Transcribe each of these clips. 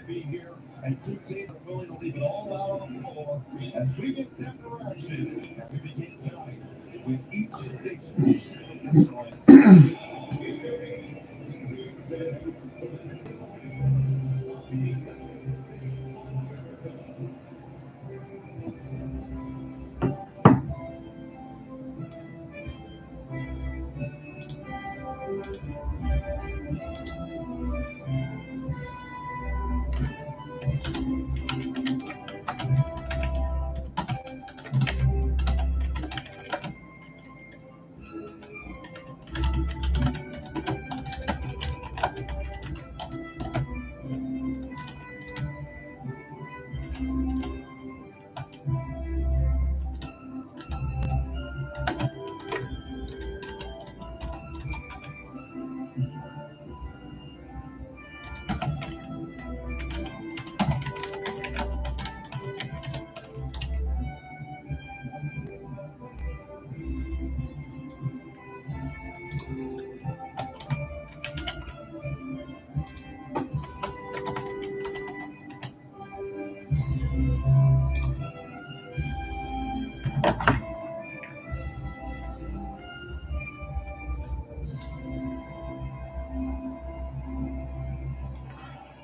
be here, and two teams are willing to leave it all out on the floor as we get set for action. And we begin tonight with each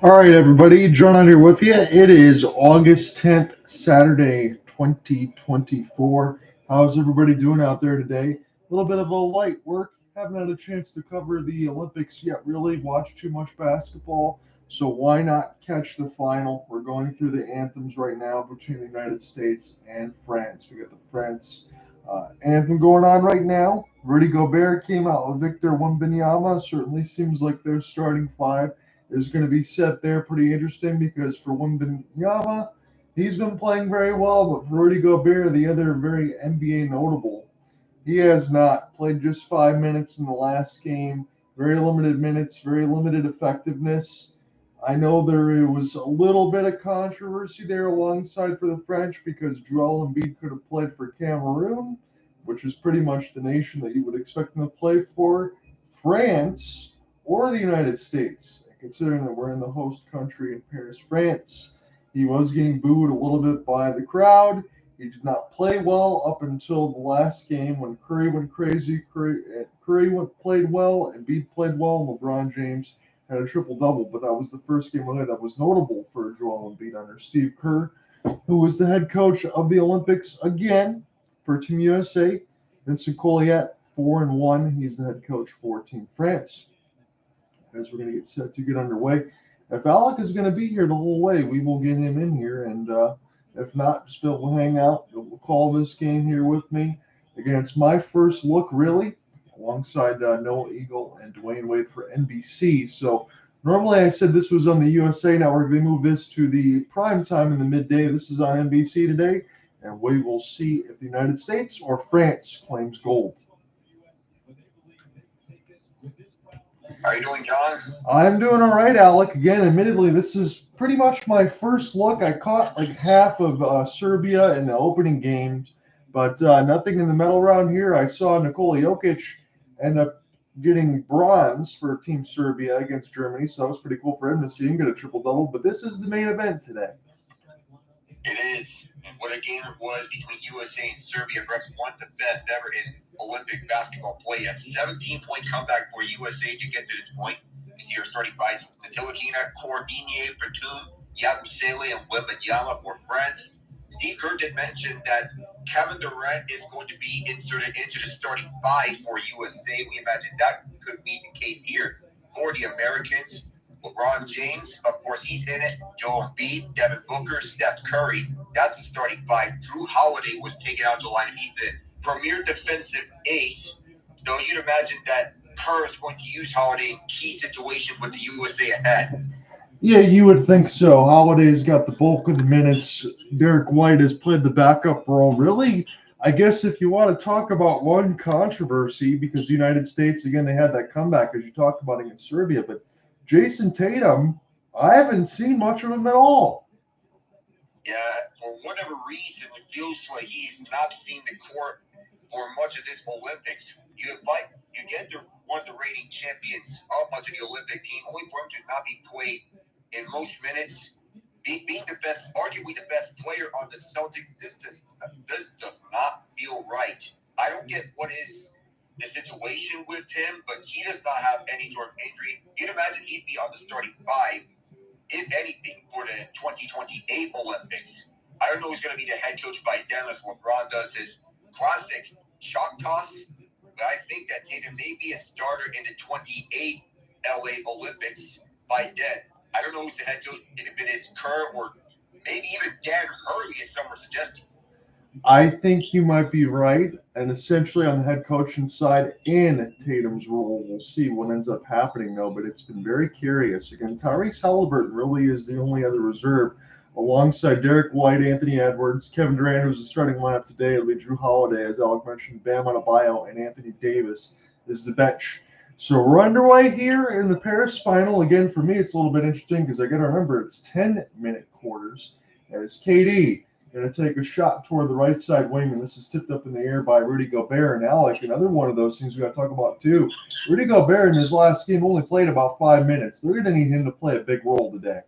All right, everybody, John on here with you. It is August 10th, Saturday, 2024. How's everybody doing out there today? A little bit of a light work. Haven't had a chance to cover the Olympics yet, really. Watch too much basketball, so why not catch the final? We're going through the anthems right now between the United States and France. We got the France anthem going on right now. Rudy Gobert came out with Victor Wembanyama. Certainly seems like their starting five is going to be set there. Pretty interesting because for Wembanyama, he's been playing very well, but for Rudy Gobert, the other very NBA notable, he has not played just 5 minutes in the last game. Very limited minutes, very limited effectiveness. I know there was a little bit of controversy there alongside for the French because Joel Embiid could have played for Cameroon, which is pretty much the nation that you would expect him to play for, France, or the United States. Considering that we're in the host country in Paris, France. He was getting booed a little bit by the crowd. He did not play well up until the last game when Curry went crazy. Played well, Embiid played well, and LeBron James had a triple-double. But that was the first game really that was notable for Joel Embiid under Steve Kerr, who was the head coach of the Olympics again for Team USA. Vincent Collet, 4-1. He's the head coach for Team France. As we're going to get set to get underway. If Alec is going to be here the whole way, we will get him in here. And if not, just Bill will hang out. We'll call this game here with me. Again, it's my first look, really, alongside Noah Eagle and Dwayne Wade for NBC. So normally I said this was on the USA Network. They moved this to the prime time in the midday. This is on NBC today. And we will see if the United States or France claims gold. How are you doing, John? I'm doing all right, Alec. Again, admittedly, this is pretty much my first look. I caught like half of Serbia in the opening games, but nothing in the medal round here. I saw Nikola Jokic end up getting bronze for Team Serbia against Germany, so that was pretty cool for him to see him get a triple-double. But this is the main event today. It is. And what a game it was between USA and Serbia. Perhaps one of the best ever in Olympic basketball play. A 17-point comeback for USA to get to this point. You see our starting fives: Ntilikina, Cordinier, Batum, Yabusele, and Wembanyama for France. Steve Kerr did mention that Kevin Durant is going to be inserted into the starting five for USA. We imagine that could be the case here for the Americans. LeBron James, of course, he's in it. Joel Embiid, Devin Booker, Steph Curry. That's the starting five. Jrue Holiday was taken out to the line. He's the premier defensive ace. Though you'd imagine that Kerr is going to use Holiday in key situations with the USA ahead. Yeah, you would think so. Holiday's got the bulk of the minutes. Derrick White has played the backup role. Really, I guess if you want to talk about one controversy, because the United States, again, they had that comeback, as you talked about against Serbia, but Jayson Tatum, I haven't seen much of him at all. Yeah, for whatever reason, it feels like he's not seen the court for much of this Olympics. You get one of the reigning champions of much of the Olympic team, only for him to not be played in most minutes, being the best, arguably the best player on the Celtics. This does not feel right. I don't get what is the situation with him, but he does not have any sort of injury. You'd imagine he'd be on the starting five, if anything, for the 2028 Olympics. I don't know who's going to be the head coach by then, as LeBron does his classic chalk toss, but I think that Tatum may be a starter in the 28 LA Olympics by then. I don't know who's the head coach, if it is Kerr or maybe even Dan Hurley, as some are suggesting. I think you might be right. And essentially on the head coaching side in Tatum's role, we'll see what ends up happening, though. But it's been very curious. Again, Tyrese Haliburton really is the only other reserve alongside Derrick White, Anthony Edwards, Kevin Durant, who's the starting lineup today. It'll be Jrue Holiday, as Alec mentioned, Bam Adebayo, and Anthony Davis is the bench. So we're underway here in the Paris final. Again, for me, it's a little bit interesting because I got to remember it's 10-minute quarters. As KD going to take a shot toward the right side wing, and this is tipped up in the air by Rudy Gobert. And Alec, another one of those things we got to talk about too. Rudy Gobert in his last game only played about 5 minutes. They're going to need him to play a big role today.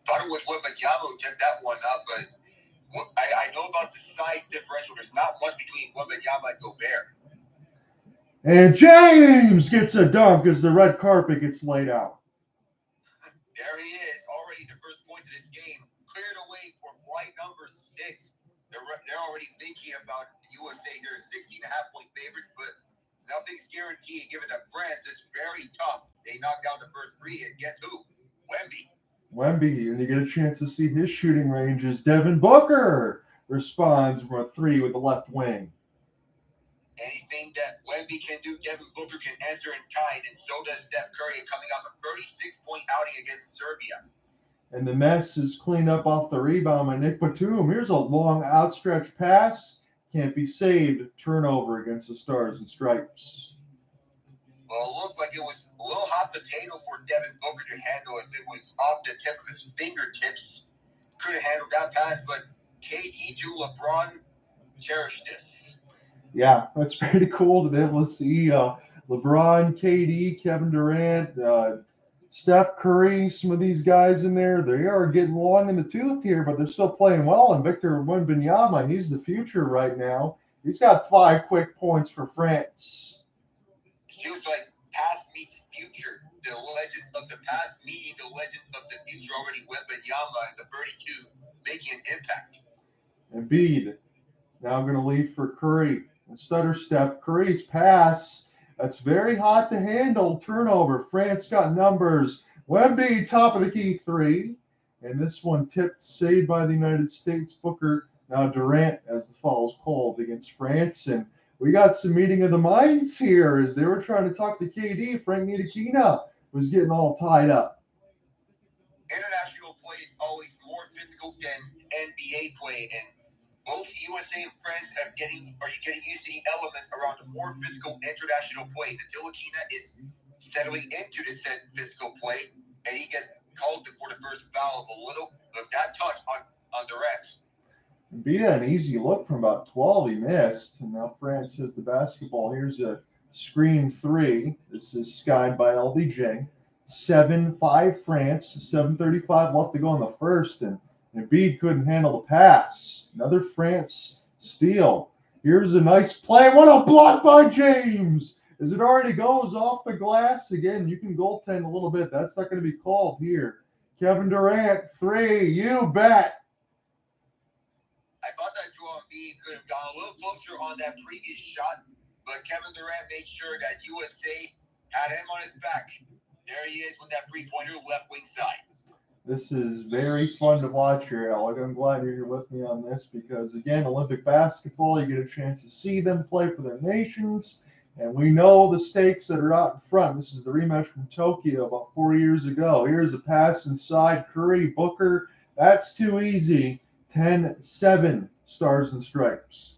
Thought it was Wembanyama who tipped that one up, but I know about the size differential. There's not much between Wembanyama and Gobert. And James gets a dunk as the red carpet gets laid out. There he is, already the first points of this game. Cleared away for flight number 6. They're already thinking about USA. They're 16.5-point favorites, but nothing's guaranteed. Given that France is very tough. They knocked down the first 3, and guess who? Wemby, and you get a chance to see his shooting range as Devin Booker responds from a 3 with the left wing. Anything that Wemby can do, Devin Booker can answer in kind, and so does Steph Curry, coming off a 36-point outing against Serbia. And the mess is cleaned up off the rebound by Nick Batum. Here's a long outstretched pass. Can't be saved. Turnover against the Stars and Stripes. Well, it looked like it was a little hot potato for Devin Booker to handle, as it was off the tip of his fingertips. Couldn't handle that pass, but KD to LeBron cherished this. Yeah, that's pretty cool to be able to see LeBron, KD, Kevin Durant, Steph Curry, some of these guys in there. They are getting long in the tooth here, but they're still playing well. And Victor Wembanyama, he's the future right now. He's got 5 quick points for France. Feels like past meets future. The legends of the past meeting the legends of the future. Already Wembanyama and the 32 making an impact. Embiid now going to lead for Curry. And stutter step. Curry's pass. That's very hot to handle. Turnover. France got numbers. Wemby, top of the key 3. And this one tipped, saved by the United States. Booker. Now Durant as the foul is called against France. And we got some meeting of the minds here as they were trying to talk to KD. Frank Ntilikina was getting all tied up. International play is always more physical than NBA play, and both USA and France are getting used to the elements around the more physical international play. Ntilikina is settling into the said physical play, and he gets called for the first foul of that touch on Durant. Beat an easy look from about 12. He missed. And now France has the basketball. Here's a screen 3. This is skied by LBJ. 7-5 France. 7:35 left to go in the first. And Embiid couldn't handle the pass. Another France steal. Here's a nice play. What a block by James. As it already goes off the glass. Again, you can goaltend a little bit. That's not going to be called here. Kevin Durant, 3. You bet. I thought that Joel Embiid could have gone a little closer on that previous shot, but Kevin Durant made sure that USA had him on his back. There he is with that 3-pointer left wing side. This is very fun to watch here, Alec. I'm glad you're here with me on this because, again, Olympic basketball, you get a chance to see them play for their nations, and we know the stakes that are out in front. This is the rematch from Tokyo about 4 years ago. Here's a pass inside. Curry, Booker. That's too easy. 10-7 Stars and Stripes.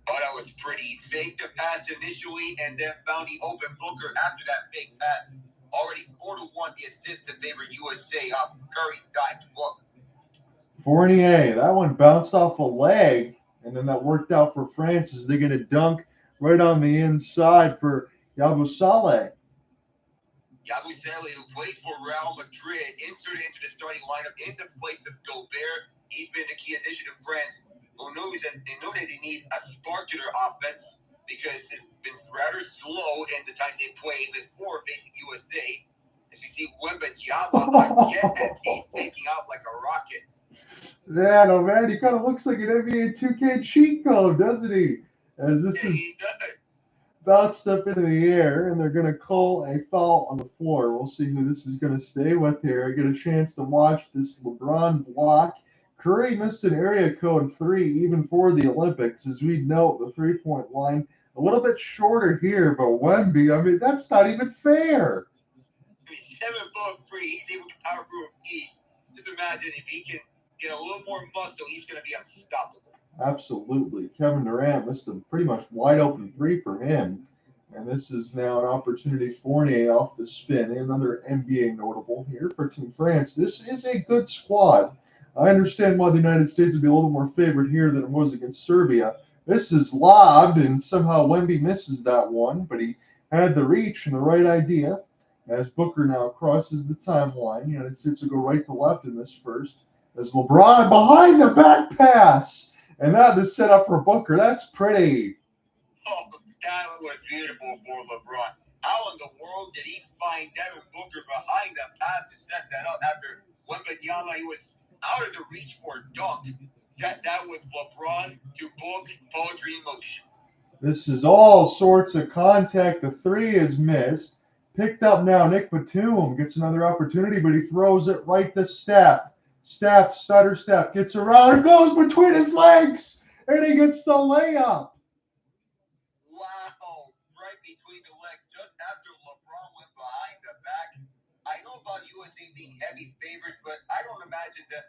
Oh, that was pretty. Faked the pass initially and then found the open Booker after that fake pass. Already 4-1 the assist to favor USA off Curry's dime to Book. Fournier, that one bounced off a leg, and then that worked out for France as they get a dunk right on the inside for Yabusele. Yabusele, who plays for Real Madrid, inserted into the starting lineup in the place of Gobert. He's been a key addition to France, who knows that they need a spark to their offense because it's been rather slow in the times they played before facing USA. As you see, Wembanyama again, he's taking out like a rocket. Yeah, no, man, he kind of looks like an NBA 2K cheat code, doesn't he? As this Yeah, is he does. bounced up into the air, and they're going to call a foul on the floor. We'll see who this is going to stay with here. I get a chance to watch this LeBron block. Curry missed an area code 3 even for the Olympics. As we note, the three-point line a little bit shorter here, but Wemby, I mean, that's not even fair. I mean, 7'3", he's able to power through a feet. Just imagine if he can get a little more muscle, he's going to be unstoppable. Absolutely. Kevin Durant missed a pretty much wide open 3 for him. And this is now an opportunity. Fournier off the spin. Another NBA notable here for Team France. This is a good squad. I understand why the United States would be a little more favored here than it was against Serbia. This is lobbed, and somehow Wemby misses that one, but he had the reach and the right idea. As Booker now crosses the timeline, the United States will go right to left in this first. As LeBron behind the back pass. And now they're set up for Booker. That's pretty. Oh, that was beautiful for LeBron. How in the world did he find Devin Booker behind the pass to set that up after Wembanyama, he was out of the reach for a dunk? That was LeBron to Book, poetry in motion. This is all sorts of contact. The 3 is missed. Picked up now. Nick Batum gets another opportunity, but he throws it right to Steph. Stutter Steph gets around and goes between his legs, and he gets the layup. Wow, right between the legs, just after LeBron went behind the back. I know about USA being heavy favorites, but I don't imagine that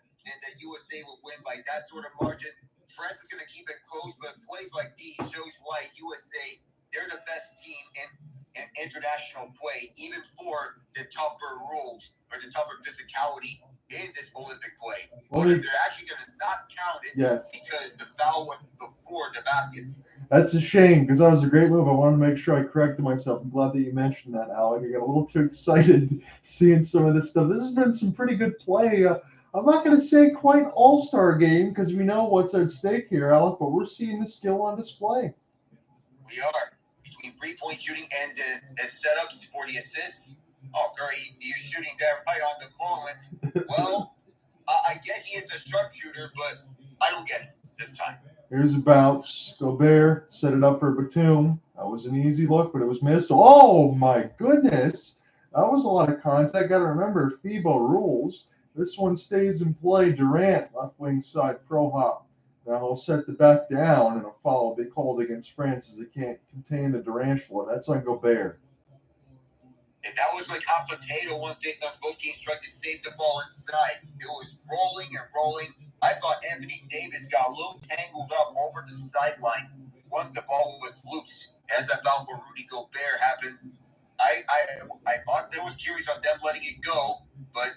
USA will win by that sort of margin. France is going to keep it close, but plays like these shows why USA, they're the best team in international play, even for the tougher rules or the tougher physicality in this Olympic play. But they're actually going to not count it because the foul was before the basket. That's a shame because that was a great move. I wanted to make sure I corrected myself. I'm glad that you mentioned that, Alec. I got a little too excited seeing some of this stuff. This has been some pretty good play. I'm not going to say quite all-star game because we know what's at stake here, Alec, but we're seeing the skill on display. We are. Between three-point shooting and the setups for the assists. Oh, Curry, you're shooting that right on the moment. Well, I get he is a sharpshooter, but I don't get it this time. Here's a bounce. Gobert set it up for Batum. That was an easy look, but it was missed. Oh, my goodness. That was a lot of contact. Got to remember FIBA rules. This one stays in play. Durant, left wing side, pro hop. Now he'll set the back down, and a foul will be called against France as they can't contain the Durantula. That's on Gobert. And that was like hot potato once both teams tried to save the ball inside. It was rolling and rolling. I thought Anthony Davis got a little tangled up over the sideline once the ball was loose. As that foul for Rudy Gobert happened, I thought there was curious on them letting it go, but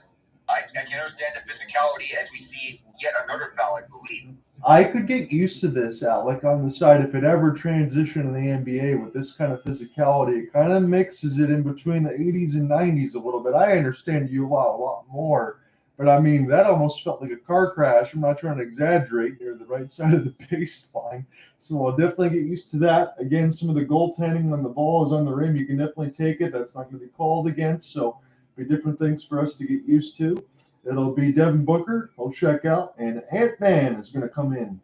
I can understand the physicality as we see yet another foul, I believe. I could get used to this, Alec, on the side. If it ever transitioned in the NBA with this kind of physicality, it kind of mixes it in between the 80s and 90s a little bit. I understand you a lot more. But, I mean, that almost felt like a car crash. I'm not trying to exaggerate near the right side of the baseline. So I'll definitely get used to that. Again, some of the goaltending when the ball is on the rim, you can definitely take it. That's not going to be called against. So be different things for us to get used to. It'll be Devin Booker. He'll check out, and Ant-Man is going to come in.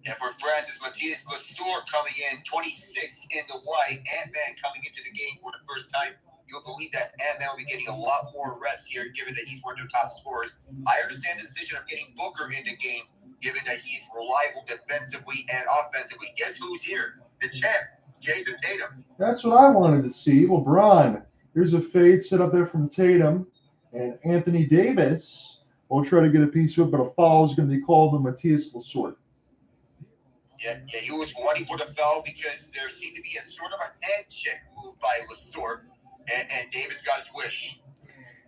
And for France, it's Matthias Lesor coming in, 26 in the white. Ant-Man coming into the game for the first time. You'll believe that Ant-Man will be getting a lot more reps here, given that he's one of their top scorers. I understand the decision of getting Booker in the game, given that he's reliable defensively and offensively. Guess who's here? The champ, Jayson Tatum. That's what I wanted to see. LeBron. Here's a fade set up there from Tatum. And Anthony Davis will try to get a piece of it, but a foul is going to be called on Matthias Lesor. Yeah, he was wanting for the foul because there seemed to be a sort of a head check move by Lesor, and Davis got his wish.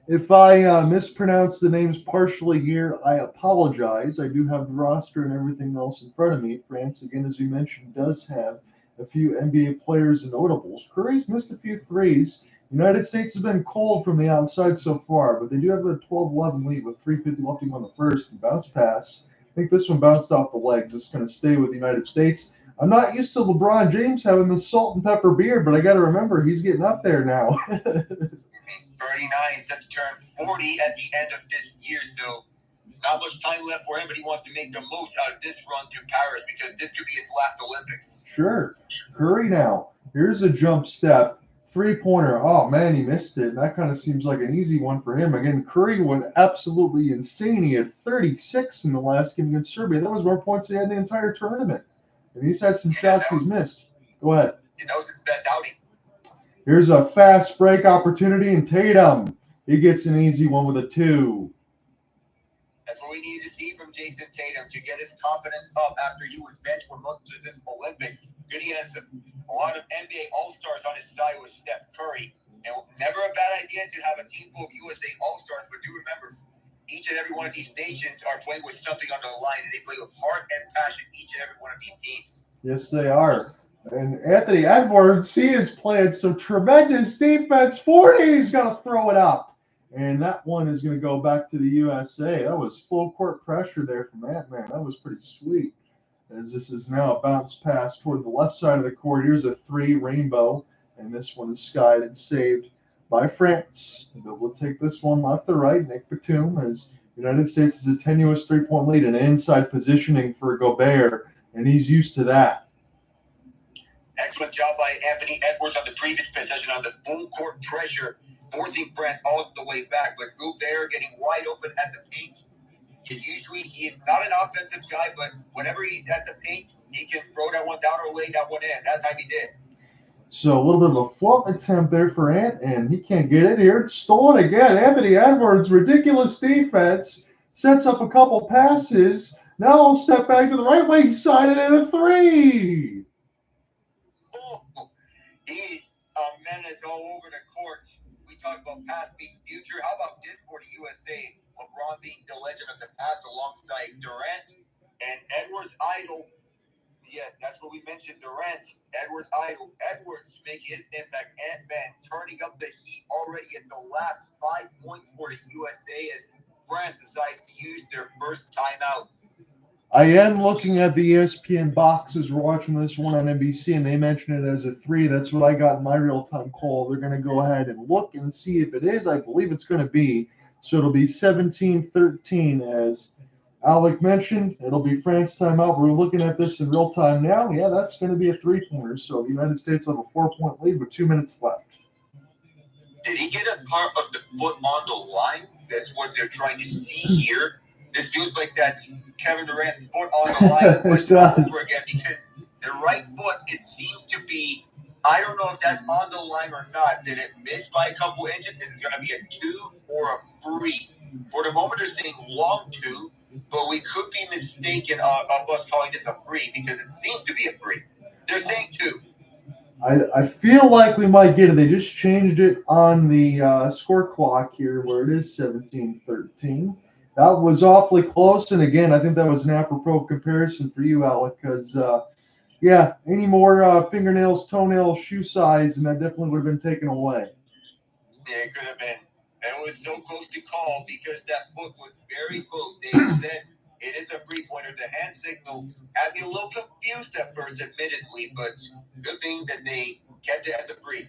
If I mispronounce the names partially here, I apologize. I do have the roster and everything else in front of me. France, again, as we mentioned, does have a few NBA players and notables. Curry's missed a few threes. United States has been cold from the outside so far, but they do have a 12-11 lead with 3:50 left to go in the first. And bounce pass. I think this one bounced off the legs. It's going to stay with the United States. I'm not used to LeBron James having the salt and pepper beard, but I got to remember he's getting up there now. 39 set to turn 40 at the end of this year, so not much time left for him, but he wants to make the most out of this run to Paris because this could be his last Olympics. Sure. Curry now. Here's a jump step. Three-pointer. Oh, man, he missed it. That kind of seems like an easy one for him. Again, Curry went absolutely insane. He had 36 in the last game against Serbia. That was more points than he had in the entire tournament. And he's had some shots he's missed. Go ahead. That was his best outing. Here's a fast break opportunity, and Tatum. He gets an easy one with a 2. That's what we need to see from Jayson Tatum to get his confidence up after he was benched for most of this Olympics. Good, he has a lot of NBA All-Stars on his side with Steph Curry. And never a bad idea to have a team full of USA All-Stars, but do remember, each and every one of these nations are playing with something on the line, and they play with heart and passion, each and every one of these teams. Yes, they are. And Anthony Edwards, he is playing some tremendous defense. 40, he's got to throw it up. And that one is going to go back to the USA. That was full court pressure there from that man. That was pretty sweet. As this is now a bounce pass toward the left side of the court. Here's a 3 rainbow. And this one is skied and saved by France. We'll take this one left to right. Nick Batum, as United States is a tenuous 3-point lead and inside positioning for Gobert. And he's used to that. Excellent job by Anthony Edwards on the previous possession on the full court pressure, forcing France all the way back. But Gobert getting wide open at the paint. Usually he is not an offensive guy, but whenever he's at the paint, he can throw that one down or lay that one in. That time he did. So a little bit of a flop attempt there for Ant, and he can't get it here. It's stolen again. Anthony Edwards, ridiculous defense, sets up a couple passes. Now he'll step back to the right wing side and in a 3. He's a menace all over the court. We talk about past meets future. How about this for the USA? LeBron being the legend of the past alongside Durant and Edwards idol. Yeah, that's what we mentioned. Durant, Edwards idol. Edwards making his impact. Ant-Man turning up the heat already at the last 5 points for the USA as France decides to use their first timeout. I am looking at the ESPN boxes. We're watching this one on NBC, and they mention it as a 3. That's what I got in my real-time call. They're going to go ahead and look and see if it is. I believe it's going to be. So it'll be 17-13, as Alec mentioned. It'll be France timeout. We're looking at this in real time now. Yeah, that's going to be a 3-pointer. So the United States have a 4-point lead with 2 minutes left. Did he get a part of the foot on the line? That's what they're trying to see here. This feels like that's Kevin Durant's foot on the line over again because the right foot, it seems to be, I don't know if that's on the line or not. Did it miss by a couple inches? Is it going to be a 2 or a 3? For the moment, they're saying long 2, but we could be mistaken of us calling this a 3 because it seems to be a 3. They're saying 2. I feel like we might get it. They just changed it on the score clock here where it is 17-13. That was awfully close, and again, I think that was an apropos comparison for you, Alec, because, yeah, any more fingernails, toenails, shoe size, and that definitely would have been taken away. Yeah, it could have been. It was so close to call because that foot was very close. They said it is a three-pointer. The hand signal had me a little confused at first, admittedly, but good thing that they kept it as a 3.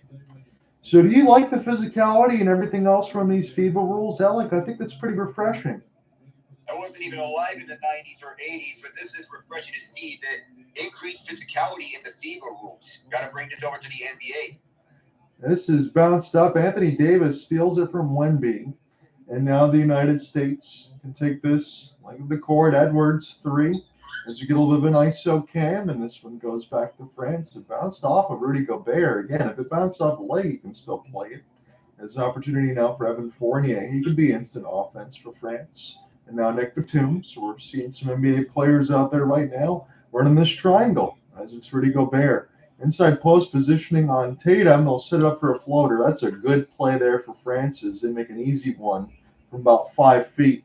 So do you like the physicality and everything else from these FIBA rules, Alec? I think that's pretty refreshing. I wasn't even alive in the 90s or 80s, but this is refreshing to see the increased physicality in the FIBA rules. Got to bring this over to the NBA. This is bounced up. Anthony Davis steals it from Wemby. And now the United States can take this length of the court. Edwards, 3. As you get a little bit of an ISO cam, and this one goes back to France. It bounced off of Rudy Gobert. Again, if it bounced off a leg, you can still play it. There's an opportunity now for Evan Fournier. He could be instant offense for France. And now Nick Batum. So we're seeing some NBA players out there right now running this triangle as it's Rudy Gobert. Inside post positioning on Tatum. They'll set it up for a floater. That's a good play there for France as they make an easy one from about 5 feet.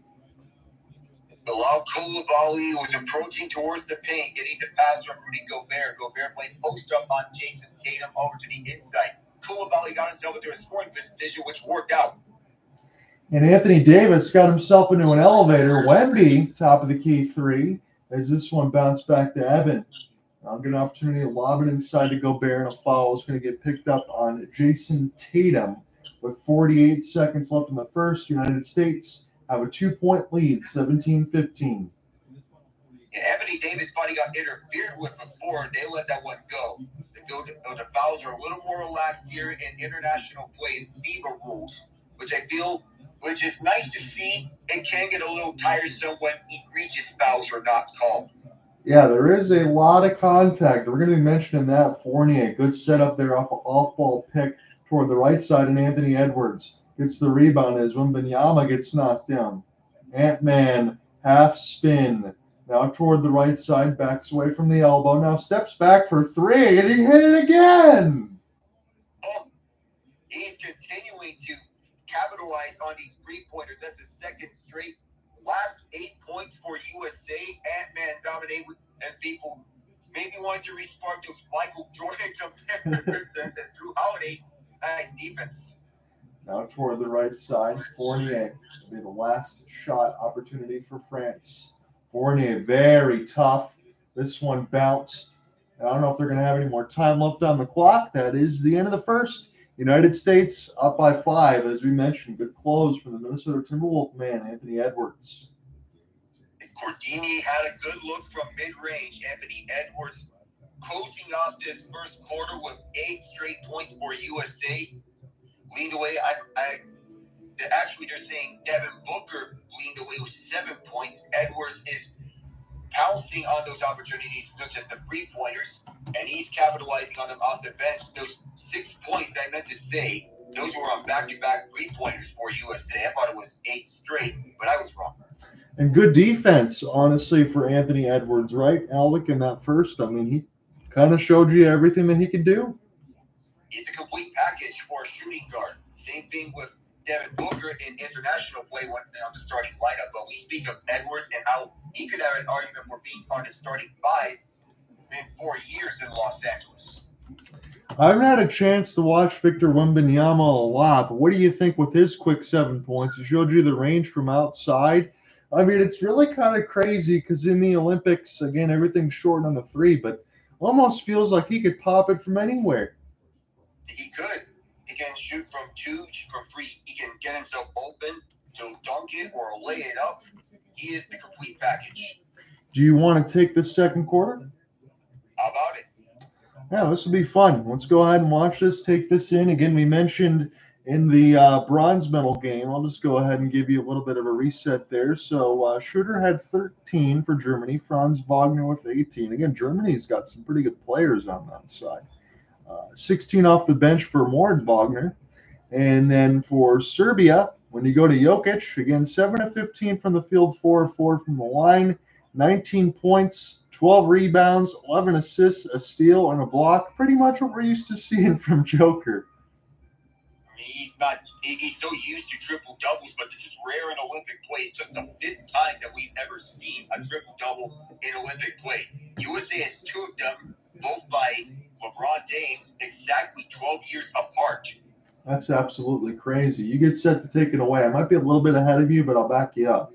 Bilal Coulibaly was approaching towards the paint, getting the pass from Rudy Gobert. Gobert playing post up on Jayson Tatum over to the inside. Koulibaly got himself into a scoring position, which worked out. And Anthony Davis got himself into an elevator. Wemby, top of the key three, as this one bounced back to Evan. I'll get an opportunity to lob it inside to Gobert, and a foul is going to get picked up on Jayson Tatum. With 48 seconds left in the first, United States have a 2-point lead, 17-15. Yeah, Anthony Davis thought he got interfered with before, and they let that one go. The fouls are a little more relaxed here in international play and FIBA rules, which is nice to see. It can get a little tiresome when egregious fouls are not called. Yeah, there is a lot of contact. We're going to be mentioning that. Fournier, good setup there off an off-ball pick toward the right side, and Anthony Edwards gets the rebound as Wembanyama gets knocked down. Ant-Man, half spin. Now toward the right side, backs away from the elbow. Now steps back for three, and he hit it again. Oh, he's continuing to capitalize on these three-pointers. That's the second straight. Last 8 points for USA. Ant-Man dominated, as people maybe wanted to respark those Michael Jordan comparisons as Jrue Holiday. Nice defense. Now toward the right side, Fournier will be the last shot opportunity for France. Fournier, very tough. This one bounced. I don't know if they're going to have any more time left on the clock. That is the end of the first. United States up by 5, as we mentioned. Good close from the Minnesota Timberwolves man, Anthony Edwards. Cordinier had a good look from mid-range. Anthony Edwards closing off this first quarter with 8 straight points for USA. Leaned away. Actually, they're saying Devin Booker leaned away with 7 points. Edwards is pouncing on those opportunities, such as the three-pointers, and he's capitalizing on them off the bench. Those 6 points I meant to say, those were on back-to-back three-pointers for USA. I thought it was 8 straight, but I was wrong. And good defense, honestly, for Anthony Edwards, right, Alec, in that first? I mean, he kind of showed you everything that he could do. He's a complete package for a shooting guard. Same thing with Devin Booker in international play on the starting lineup. But we speak of Edwards and how he could have an argument for being on the starting 5 in 4 years in Los Angeles. I haven't had a chance to watch Victor Wembanyama a lot, but what do you think with his quick 7 points? He showed you the range from outside. I mean, it's really kind of crazy because in the Olympics, again, everything's short on the 3, but almost feels like he could pop it from anywhere. He could. He can shoot from 2, from 3. He can get himself open to dunk it or lay it up. He is the complete package. Do you want to take this second quarter? How about it? Yeah, this will be fun. Let's go ahead and watch this, take this in. Again, we mentioned in the bronze medal game, I'll just go ahead and give you a little bit of a reset there. So Schroeder had 13 for Germany, Franz Wagner with 18. Again, Germany's got some pretty good players on that side. 16 off the bench for Mord Wagner. And then for Serbia, when you go to Jokic, again, 7 of 15 from the field, 4 of 4 from the line, 19 points, 12 rebounds, 11 assists, a steal, and a block. Pretty much what we're used to seeing from Joker. He's so used to triple doubles, but this is rare in Olympic play. It's just the 5th time that we've ever seen a triple double in Olympic play. USA has 2 of them, both by LeBron James, exactly 12 years apart. That's absolutely crazy. You get set to take it away. I might be a little bit ahead of you, but I'll back you up.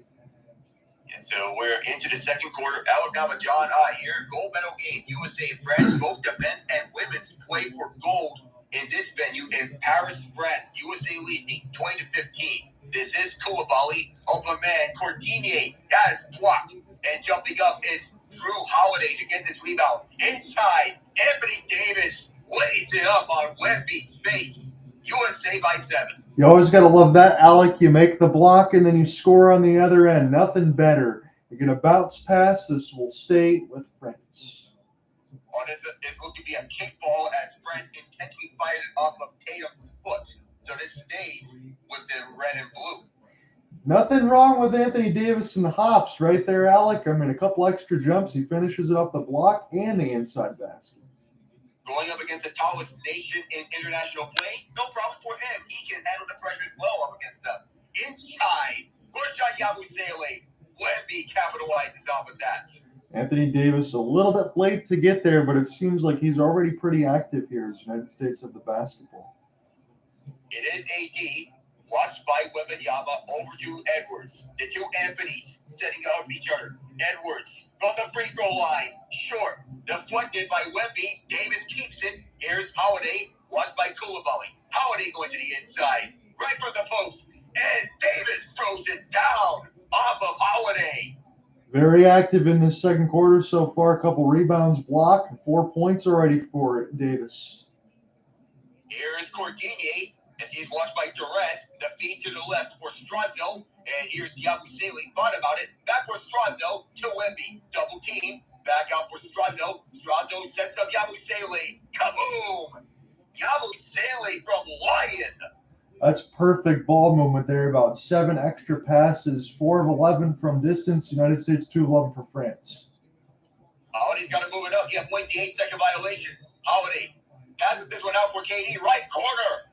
And so we're into the second quarter. Alec Nava, John here. Gold medal game. USA and France, both the men's and women's play for gold in this venue in Paris, France. USA leading 20-15. This is Koulibaly. Open man, Cordinier has blocked. And jumping up is Jrue Holiday to get this rebound. Inside, Anthony Davis lays it up on Wemby's face. USA by 7. You always got to love that, Alec. You make the block and then you score on the other end. Nothing better. You're going to bounce pass. This will stay with France. It's looking to be a kickball as France intentionally fired it off of Tatum's foot. So this stays with the red and blue. Nothing wrong with Anthony Davis and the hops right there, Alec. I mean, a couple extra jumps. He finishes it off the block and the inside basket. Going up against the tallest nation in international play, no problem for him. He can handle the pressure as well up against them. Inside, Guerschon Yabusele. Wemby capitalizes off of that. Anthony Davis a little bit late to get there, but it seems like he's already pretty active here as the United States of the basketball. It is AD. Watched by Wembanyama over to Edwards. The two Anthonys setting up each other. Edwards from the free throw line. Short. Deflected by Wemby. Davis keeps it. Here's Holiday. Watched by Koulibaly. Holiday going to the inside. Right from the post. And Davis throws it down off of Holiday. Very active in this second quarter so far. A couple rebounds blocked. 4 points already for Davis. Here's Cordinier as he's watched by Durant. The feed to the left for Strazel. And here's Yabusele. Thought about it. Back for Strazel to Wemby. Double team. Back out for Strazel. Strazel sets up Yabusele. Kaboom! Yabusele from Lion. That's perfect ball movement there. About 7 extra passes. 4 of 11 from distance. United States 2 of 11 for France. Holiday's got to move it up. He avoids the 8-second violation. Holiday passes this one out for KD. Right corner.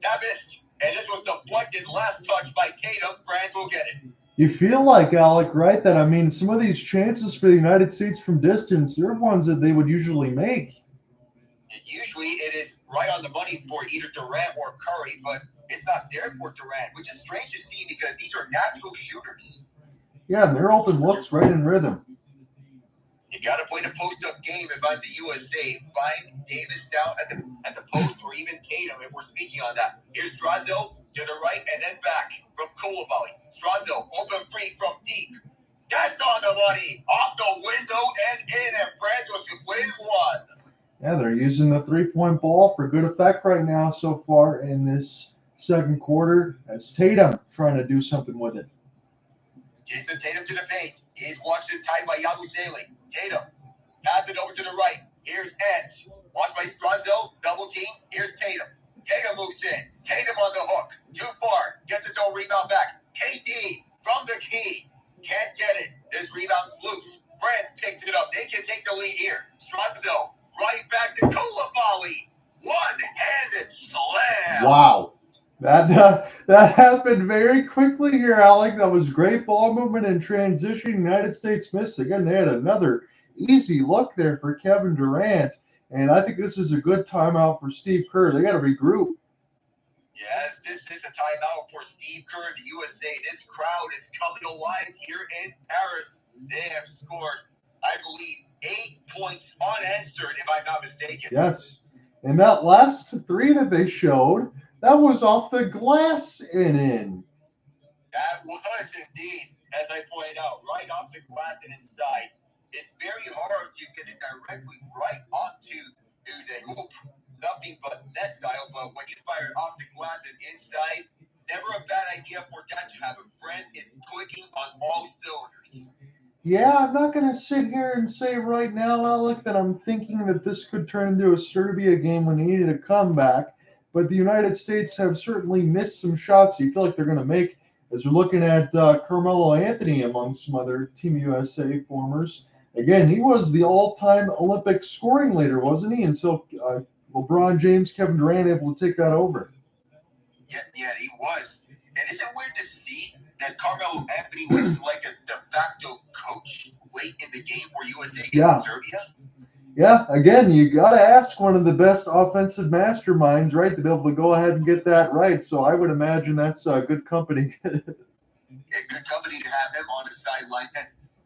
That missed. And this was deflected. Last touch by Tatum. France will get it. You feel like, Alec, right, that, I mean, some of these chances for the United States from distance, they're ones that they would usually make. Usually it is right on the money for either Durant or Curry, but it's not there for Durant, which is strange to see because these are natural shooters. Yeah, and their open looks right in rhythm. You got to play the post-up game if I'm the USA. Find Davis down at the post or even Tatum if we're speaking on that. Here's Strazel to the right and then back from Koulibaly. Strazel open free from deep. That's on the money. Off the window and in, and France was win one. Yeah, they're using the three-point ball for good effect right now so far in this second quarter as Tatum trying to do something with it. Jayson Tatum to the paint. He's watched it tied by Yabusele. Tatum pass it over to the right. Here's Eds. Watched by Strazel. Double team. Here's Tatum. Tatum moves in. Tatum on the hook. Too far. Gets his own rebound back. KD from the key. Can't get it. This rebound's loose. France picks it up. They can take the lead here. Strazel right back to Koulibaly. One-handed slam. Wow. That happened very quickly here, Alec. That was great ball movement and transition. United States missed again. They had another easy look there for Kevin Durant, and I think this is a good timeout for Steve Kerr. They got to regroup. Yes, this is a timeout for Steve Kerr and the USA. This crowd is coming alive here in Paris. They have scored, I believe, 8 points unanswered, if I'm not mistaken. Yes, and that last 3 that they showed, that was off the glass and in. That was indeed, as I pointed out, right off the glass and inside. It's very hard to get it directly right onto the hoop. Nothing but net style, but when you fire it off the glass and inside, never a bad idea for that to happen. France is clicking on all cylinders. Yeah, I'm not going to sit here and say right now, Alec, that I'm thinking that this could turn into a Serbia game when they needed a comeback. But the United States have certainly missed some shots you feel like they're going to make as we're looking at Carmelo Anthony among some other Team USA formers. Again, he was the all-time Olympic scoring leader, wasn't he, until LeBron James, Kevin Durant able to take that over. Yeah, he was. And isn't it weird to see that Carmelo Anthony was like a de facto coach late in the game for USA against Serbia? Yeah, again, you got to ask one of the best offensive masterminds, right, to be able to go ahead and get that right. So I would imagine that's good company. Yeah, good company to have him on the sideline.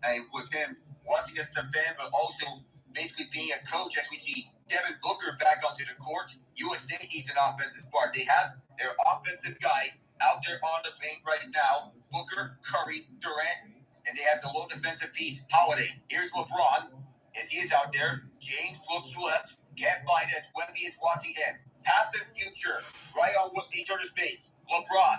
And with him watching as a fan, but also basically being a coach as we see Devin Booker back onto the court. USA needs an offensive spark. They have their offensive guys out there on the paint right now. Booker, Curry, Durant, and they have the low defensive piece, Holiday. Here's LeBron. As he is out there, James looks left, can't find as Wemby is watching him. Passive future, right on with each other's face. LeBron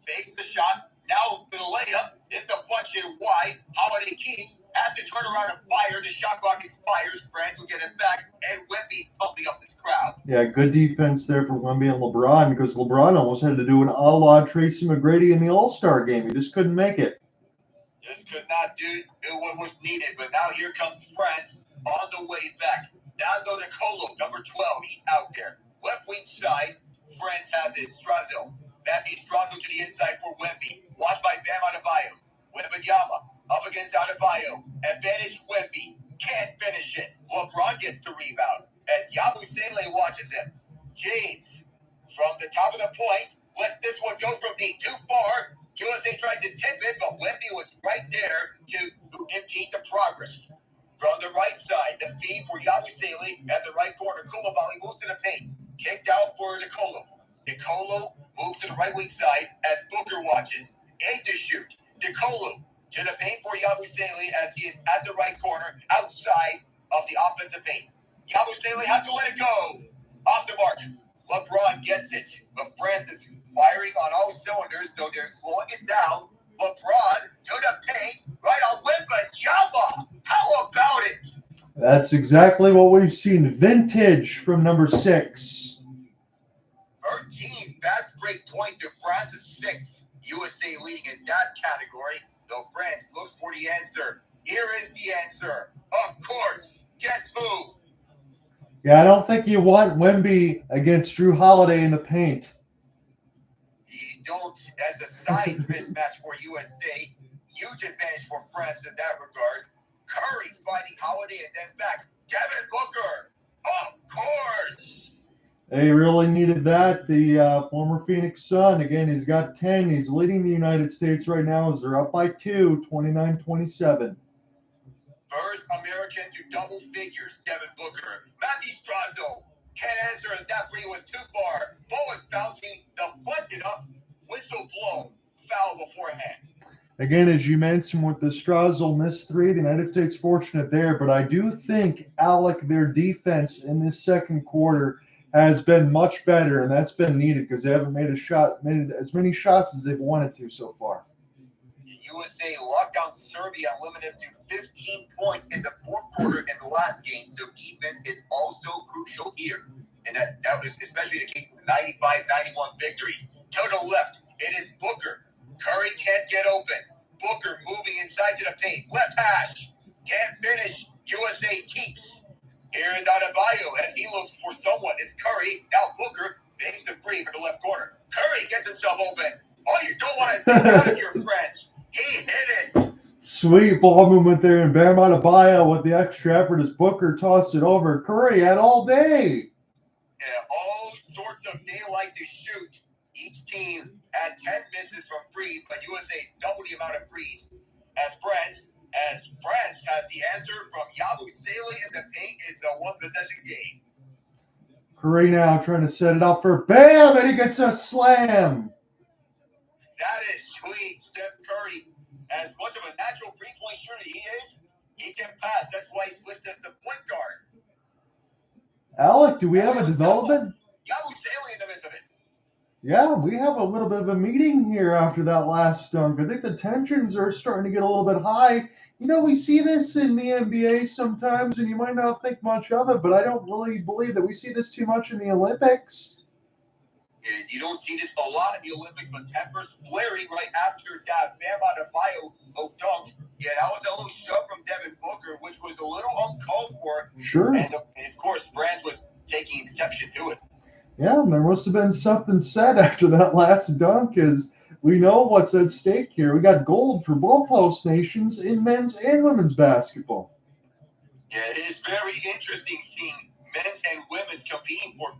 fakes the shot, now for the layup, it's deflection wide. Holiday keeps, has to turn around and fire. The shot clock expires. France will get it back, and Wemby's pumping up this crowd. Yeah, good defense there for Wemby and LeBron because LeBron almost had to do an a la Tracy McGrady in the All-Star game. He just couldn't make it. Just could not do what was needed, but now here comes France on the way back. Down go to Colo, number 12. He's out there. Left wing side, France has it. Strazel. That means Strazel to the inside for Wemby. Watched by Bam Adebayo. Wembanyama up against Adebayo. Advantage Wemby. Can't finish it. LeBron gets the rebound as Yabusele watches him. James from the top of the point. Wemby was right there to impede the progress. From the right side, the feed for Yabusele at the right corner. Koulibaly moves to the paint. Kicked out for Nicolo. Nicolo moves to the right wing side as Booker watches. 8 to shoot. Nicolo to the paint for Yabusele as he is at the right corner outside of the offensive paint. Yabusele has to let it go. Off the mark. LeBron gets it. But France is firing on all cylinders, though they're slowing it down. LeBron to the paint, right on Wembanyama. How about it? That's exactly what we've seen. Vintage from number 6. 13 fast break points to France's 6. USA leading in that category, though France looks for the answer. Here is the answer. Of course. Guess who? Yeah, I don't think you want Wemby against Jrue Holiday in the paint. You don't, as a size mismatch for USA. Huge advantage for France in that regard. Curry fighting Holiday and then back. Devin Booker. Of course. They really needed that. The former Phoenix Sun, again, he's got 10. He's leading the United States right now as they're up by 2, 29-27. First American to double figures, Devin Booker. Matthew Strazo can't answer as that free was too far. Ball is bouncing, the foot did up, whistle blown, foul beforehand. Again, as you mentioned with the Strazel missed 3, the United States fortunate there, but I do think, Alec, their defense in this second quarter has been much better, and that's been needed because they haven't made as many shots as they've wanted to so far. USA locked down Serbia and limited to 15 points in the fourth quarter in the last game, so defense is also crucial here. And that was especially the case in the 95-91 victory. To the left, it is Booker. Curry can't get open. Booker moving inside to the paint. Left hash. Can't finish. USA keeps. Here is Adebayo as he looks for someone. It's Curry. Now Booker makes the free for the left corner. Curry gets himself open. Oh, you don't want to think out of your friends. He hit it. Sweet ball movement there, and Bam Adebayo with the extra effort as Booker tossed it over. Curry had all day. Yeah, all sorts of daylight to shoot. Each team had 10 misses from free, but USA's double the amount of frees. As France has the answer from Yabusele in the paint. It's a one-possession game. Curry now trying to set it up for Bam, and he gets a slam. That is sweet. Steph Curry, as much of a natural three-point shooter he is, he can pass. That's why he's listed as the point guard. Alec, do we have a development? Yabusele in the midst of it. Yeah, we have a little bit of a meeting here after that last dunk. I think the tensions are starting to get a little bit high. You know, we see this in the NBA sometimes, and you might not think much of it, but I don't really believe that we see this too much in the Olympics. You don't see this a lot in the Olympics, but tempers flaring right after that Bam Adebayo dunk. Yeah, that was a little shove from Devin Booker, which was a little uncalled for. Sure. And of course, France was taking exception to it. Yeah, there must have been something said after that last dunk, as we know what's at stake here. We got gold for both host nations in men's and women's basketball. Yeah, it is very interesting seeing men's and women's competing for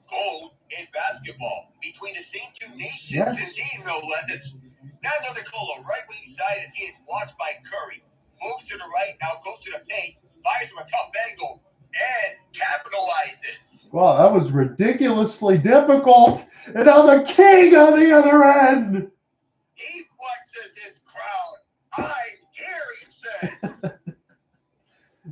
gold in basketball between the same two nations. Yes. Indeed, no less. Now another Collet, right wing side as he is watched by Curry. Moves to the right, now goes to the paint, fires from a tough angle, and capitalizes. Wow, that was ridiculously difficult. And now the king on the other end. He flexes his crown. I'm here, he says.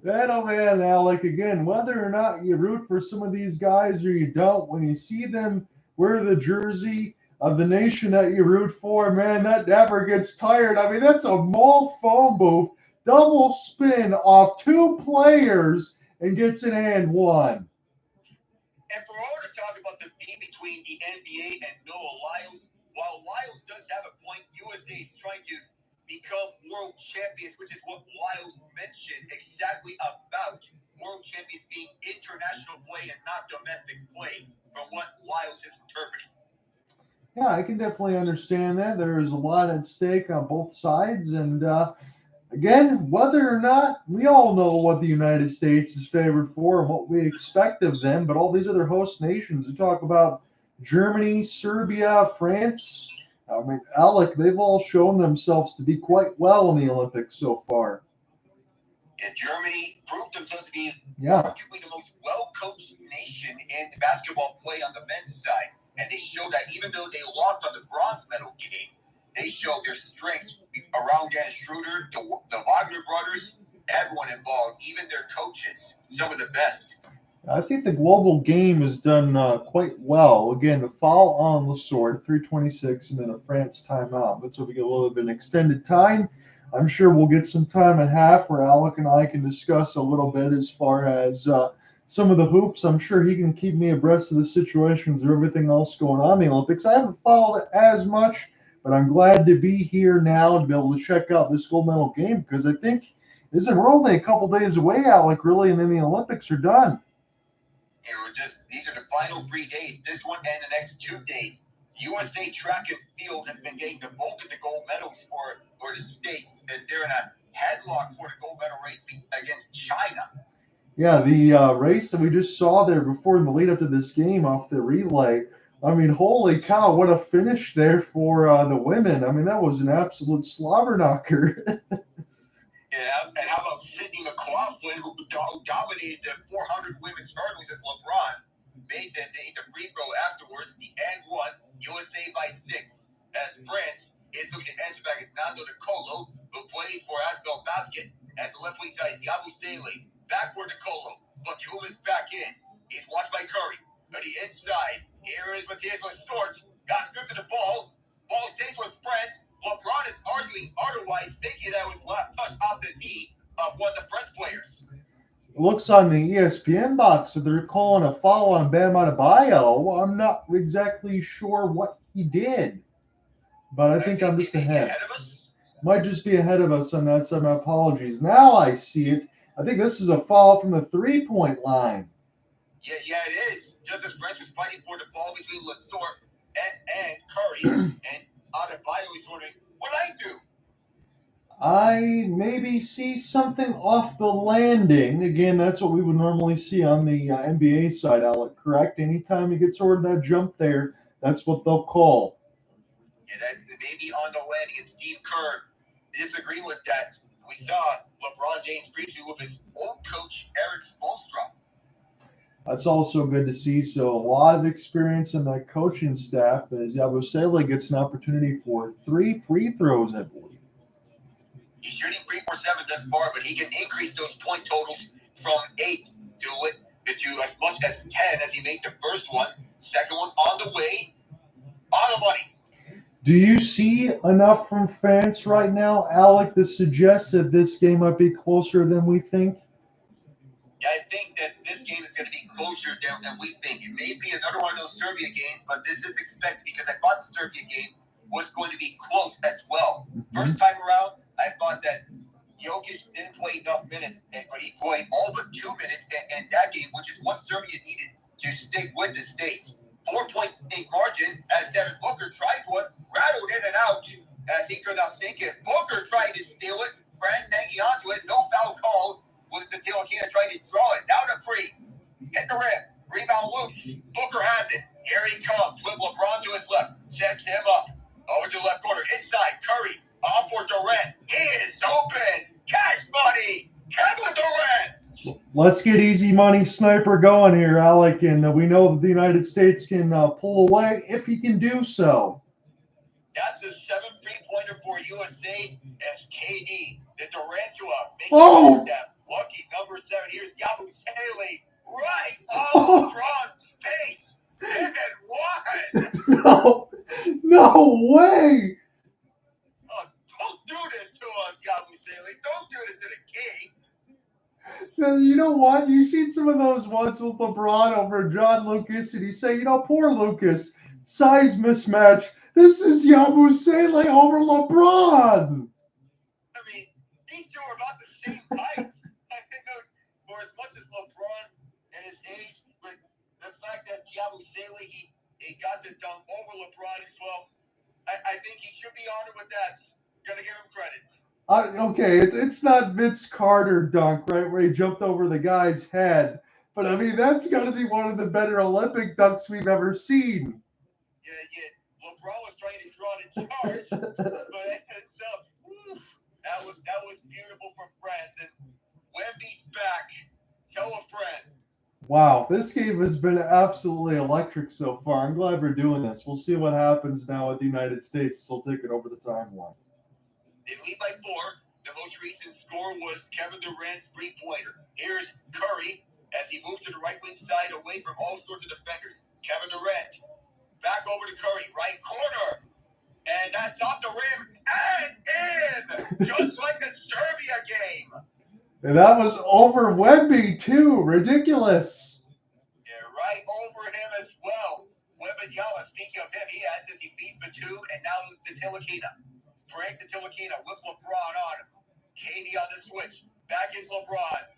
That old man, Alec, again, whether or not you root for some of these guys or you don't, when you see them wear the jersey of the nation that you root for, man, that never gets tired. I mean, that's a mole phone booth, double spin off 2 players and gets an and one. And for all to talk about the beef between the NBA and Noah Lyles, while Lyles does have a point, USA is trying to become world champions, which is what Lyles mentioned exactly about world champions being international play and not domestic play, from what Lyles is interpreting. Yeah, I can definitely understand that. There's a lot at stake on both sides. And again, whether or not, we all know what the United States is favored for and what we expect of them. But all these other host nations, we talk about Germany, Serbia, France, I mean, Alec, they've all shown themselves to be quite well in the Olympics so far. And Germany proved themselves to be Yeah. arguably the most well-coached nation in basketball play on the men's side. And they showed that even though they lost on the bronze medal game, they showed their strengths around Dennis Schroeder, the Wagner brothers, everyone involved, even their coaches, some of the best. I think the global game has done quite well. Again, the foul on Lesort, 3:26, and then a France timeout. That's where we get a little bit of an extended time. I'm sure we'll get some time at half where Alec and I can discuss a little bit as far as some of the hoops. I'm sure he can keep me abreast of the situations of everything else going on in the Olympics. I haven't followed it as much, but I'm glad to be here now and be able to check out this gold medal game because I think we're only a couple days away, Alec, really, and then the Olympics are done. These are the final 3 days, this one and the next 2 days. USA track and field has been getting the bulk of the gold medals for the States as they're in a headlock for the gold medal race against China. Yeah, the race that we just saw there before in the lead up to this game off the relay. I mean, holy cow, what a finish there for the women. I mean, that was an absolute slobber knocker. Yeah, and how about Sydney McLaughlin, who dominated the 400 women's hurdles as LeBron made the free throw afterwards, the and one, USA by 6, as France is looking to answer back as Nando de Colo, who plays for Asbel Basket, and the left wing side is Yabusele, back for de Colo, but Jrue is back in. He's watched by Curry. On the inside, here is Matthias Lesort, got stripped of the ball. Ball stays with France. LeBron is arguing otherwise, thinking that was last touch off the knee of one of the French players. It looks on the ESPN box that they're calling a foul on Bam Adebayo. I'm not exactly sure what he did, but I think I'm just ahead. Might just be ahead of us on that side. My apologies. Now I see it. I think this is a foul from the 3-point line. Yeah, it is. Just as France was fighting for the ball between Lesort and Curry, and Adebayo is wondering, what I do? I maybe see something off the landing. Again, that's what we would normally see on the NBA side, Alec, correct? Anytime he gets ordered that jump there, that's what they'll call. Yeah, that may be on the landing, and Steve Kerr disagreeing with that. We saw LeBron James briefly with his old coach, Eric Spoelstra. That's also good to see. So a lot of experience in that coaching staff as Yabusele gets an opportunity for 3 free throws, I believe. He's shooting 3 for 7 thus far, but he can increase those point totals from 8 to as much as 10 as he made the first one. Second one's on the way. On the money. Do you see enough from France right now, Alec, to suggest that this game might be closer than we think? Yeah, I think that this game is going to be closer than we think. It may be another one of those Serbia games, but this is expected because I thought the Serbia game was going to be close as well. First time around, I thought that Jokic didn't play enough minutes, but he played all but 2 minutes in that game, which is what Serbia needed to stick with the States. 4-point margin as Devin Booker tries one, rattled in and out as he could not sink it. Booker tried to steal it, France hanging onto it, no foul called with the Tilakina trying to draw it. Now to free, hit the rim, rebound loose. Booker has it. Here he comes with LeBron to his left, sets him up. Over to the left corner, inside, Curry, off for Durant. He is open. Cash money. Kevin Durant. Let's get easy money sniper going here, Alec, and we know that the United States can pull away if he can do so. That's the 7th three-pointer for USA as KD, the Durantula, making that lucky number 7. Here's Yabusele right on LeBron's face. And one. No way. Don't do this to us, Yabusele. Don't do this to the king. You know what? You've seen some of those ones with LeBron over John Lucas, and you say, poor Lucas, size mismatch. This is Yabusele over LeBron. I mean, these two are about the same height. I think for as much as LeBron and his age, but the fact that Yabusele, he got the dunk over LeBron as well, I think he should be honored with that. Gonna give him credit. Okay, it's not Vince Carter dunk, right, where he jumped over the guy's head. But, I mean, that's got to be one of the better Olympic dunks we've ever seen. Yeah. LeBron was trying to draw the charge, but it ends up, that was beautiful for France. And Wemby's back. Tell a friend. Wow, this game has been absolutely electric so far. I'm glad we're doing this. We'll see what happens now with the United States. Still taking over the timeline. They lead by 4. The most recent score was Kevin Durant's three-pointer. Here's Curry as he moves to the right wing side away from all sorts of defenders. Kevin Durant back over to Curry, right corner. And that's off the rim and in, just like the Serbia game. And that was over Wemby, too. Ridiculous. Yeah, right over him as well. Wembanyama, speaking of him, he has as he beats the 2, and now the Tilakina. Break the Tilakina with LeBron on him. KD on the switch. Back is LeBron.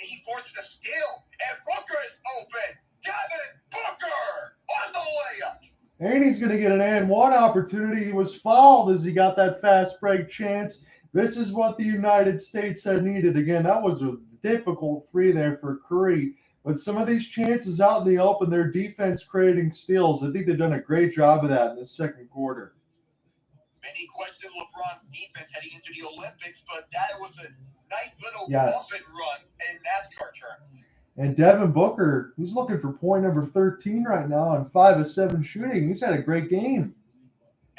He forces a steal, and Booker is open. Devin Booker on the layup. And he's going to get an and-one opportunity. He was fouled as he got that fast break chance. This is what the United States had needed. Again, that was a difficult free there for Curry. But some of these chances out in the open, their defense creating steals. I think they've done a great job of that in the second quarter. Many question LeBron's defense heading into the Olympics, but that was a nice little bump and run in NASCAR terms. And Devin Booker, he's looking for point number 13 right now on 5 of 7 shooting. He's had a great game.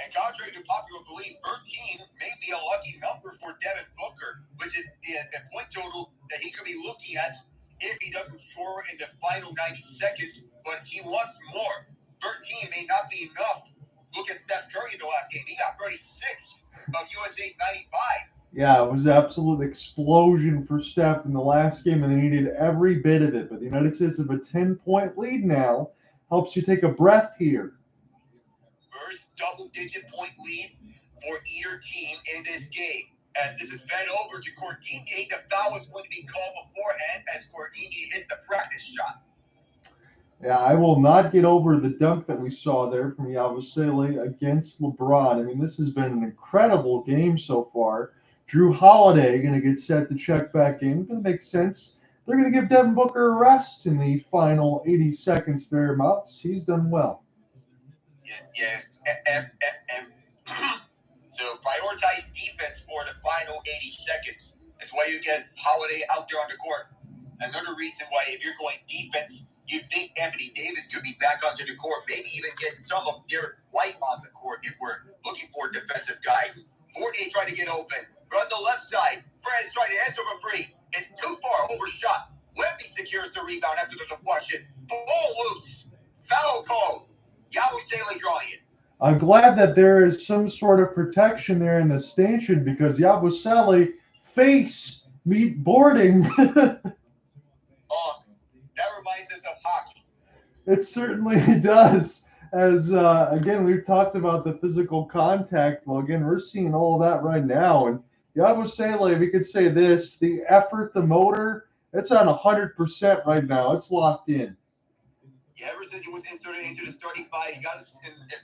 And contrary to popular belief, 13 may be a lucky number for Devin Booker, which is the point total that he could be looking at if he doesn't score in the final 90 seconds, but he wants more. 13 may not be enough. Look at Steph Curry in the last game. He got 36 of USA's 95. Yeah, it was an absolute explosion for Steph in the last game, and they needed every bit of it. But the United States have a 10-point lead now. Helps you take a breath here. First double-digit point lead for either team in this game. As this is fed over to Cordinier, the foul is going to be called beforehand as Cordinier hits the practice shot. Yeah, I will not get over the dunk that we saw there from Yabusele against LeBron. I mean, this has been an incredible game so far. Jrue Holiday going to get set to check back in. Going to make sense. They're going to give Devin Booker a rest in the final 80 seconds thereabouts. He's done well. Yes. So prioritize defense for the final 80 seconds. That's why you get Holiday out there on the court. Another reason why if you're going defense, you think Anthony Davis could be back onto the court, maybe even get some of Derrick White on the court if we're looking for defensive guys. Fournier trying to get open. Run the left side. Fred's trying to answer for free. It's too far. Overshot. Wemby secures the rebound after the deflection. Ball loose. Foul call. Yabusele drawing it. I'm glad that there is some sort of protection there in the stanchion because Yabusele face meet boarding. That reminds us of hockey. It certainly does. As, again, we've talked about the physical contact. Well, again, we're seeing all of that right now. And Yabusele, we could say this, the effort, the motor, it's on 100% right now. It's locked in. Yeah, ever since he was inserted into the starting five, you got to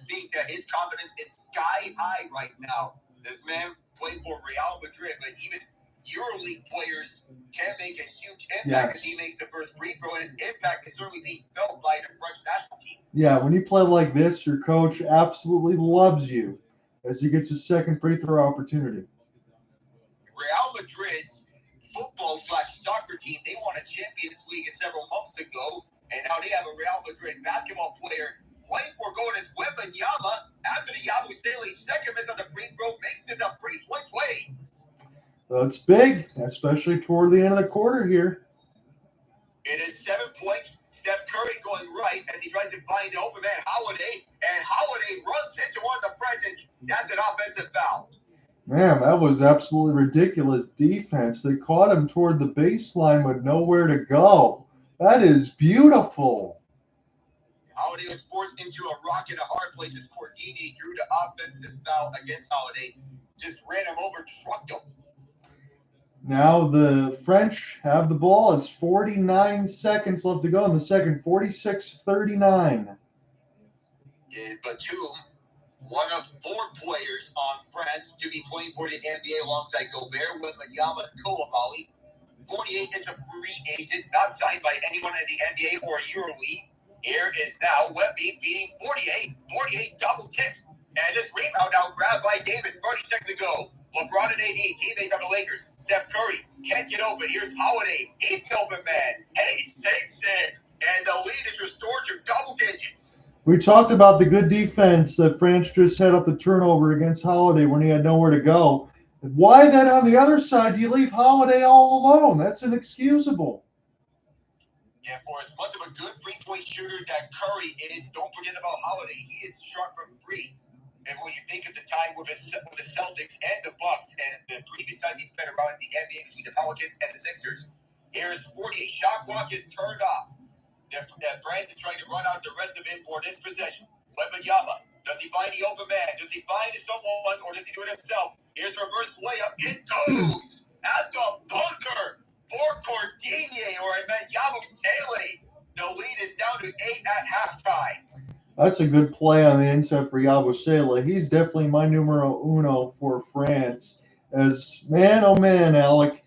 think that his confidence is sky high right now. This man played for Real Madrid, but even EuroLeague players can make a huge impact as he makes the first free throw, and his impact is certainly being felt by the French national team. Yeah, when you play like this, your coach absolutely loves you as he gets his second free throw opportunity. Real Madrid's football/soccer team, they won a Champions League several months ago, and now they have a Real Madrid basketball player playing for Golden's Wembanyama after the Yabusele's second miss on the free throw makes this a 3-point play. That's big, especially toward the end of the quarter here. It is 7 points. Steph Curry going right as he tries to find the open man, Holiday, and Holiday runs into one of the friends, and that's an offensive foul. Man, that was absolutely ridiculous defense. They caught him toward the baseline with nowhere to go. That is beautiful. Holiday was forced into a rock in a hard place as Cordinier drew the offensive foul against Holiday. Just ran him over, trucked him. Now the French have the ball. It's 49 seconds left to go in the second, 46-39. Yeah, Batum, one of 4 players on France to be playing for the NBA alongside Gobert, Wembanyama, and Collet. 48 is a free agent, not signed by anyone in the NBA or EuroLeague. Here is now Wemby feeding 48. 48 double tip. And this rebound now grabbed by Davis 30 seconds ago. LeBron and AD, teammates on the Lakers. Steph Curry can't get open. Here's Holiday. He's the open man. And he takes it. And the lead is restored to double digits. We talked about the good defense that France just set up the turnover against Holiday when he had nowhere to go. Why then on the other side do you leave Holiday all alone? That's inexcusable. Yeah, for as much of a good three-point shooter that Curry is, don't forget about Holiday. He is sharp from three. And when you think of the time with the Celtics and the Bucks and the previous times he spent around the NBA between the Pelicans and the Sixers, here's 48. Shot clock is turned off. That France is trying to run out the rest of it for this possession. Wembanyama, does he find the open man? Does he find someone or does he do it himself? Here's a reverse layup. It goes at the buzzer for Cordinier or Yabusele. The lead is down to 8 at halftime. That's a good play on the inside for Yabusele. He's definitely my numero uno for France. As man, oh man, Alec,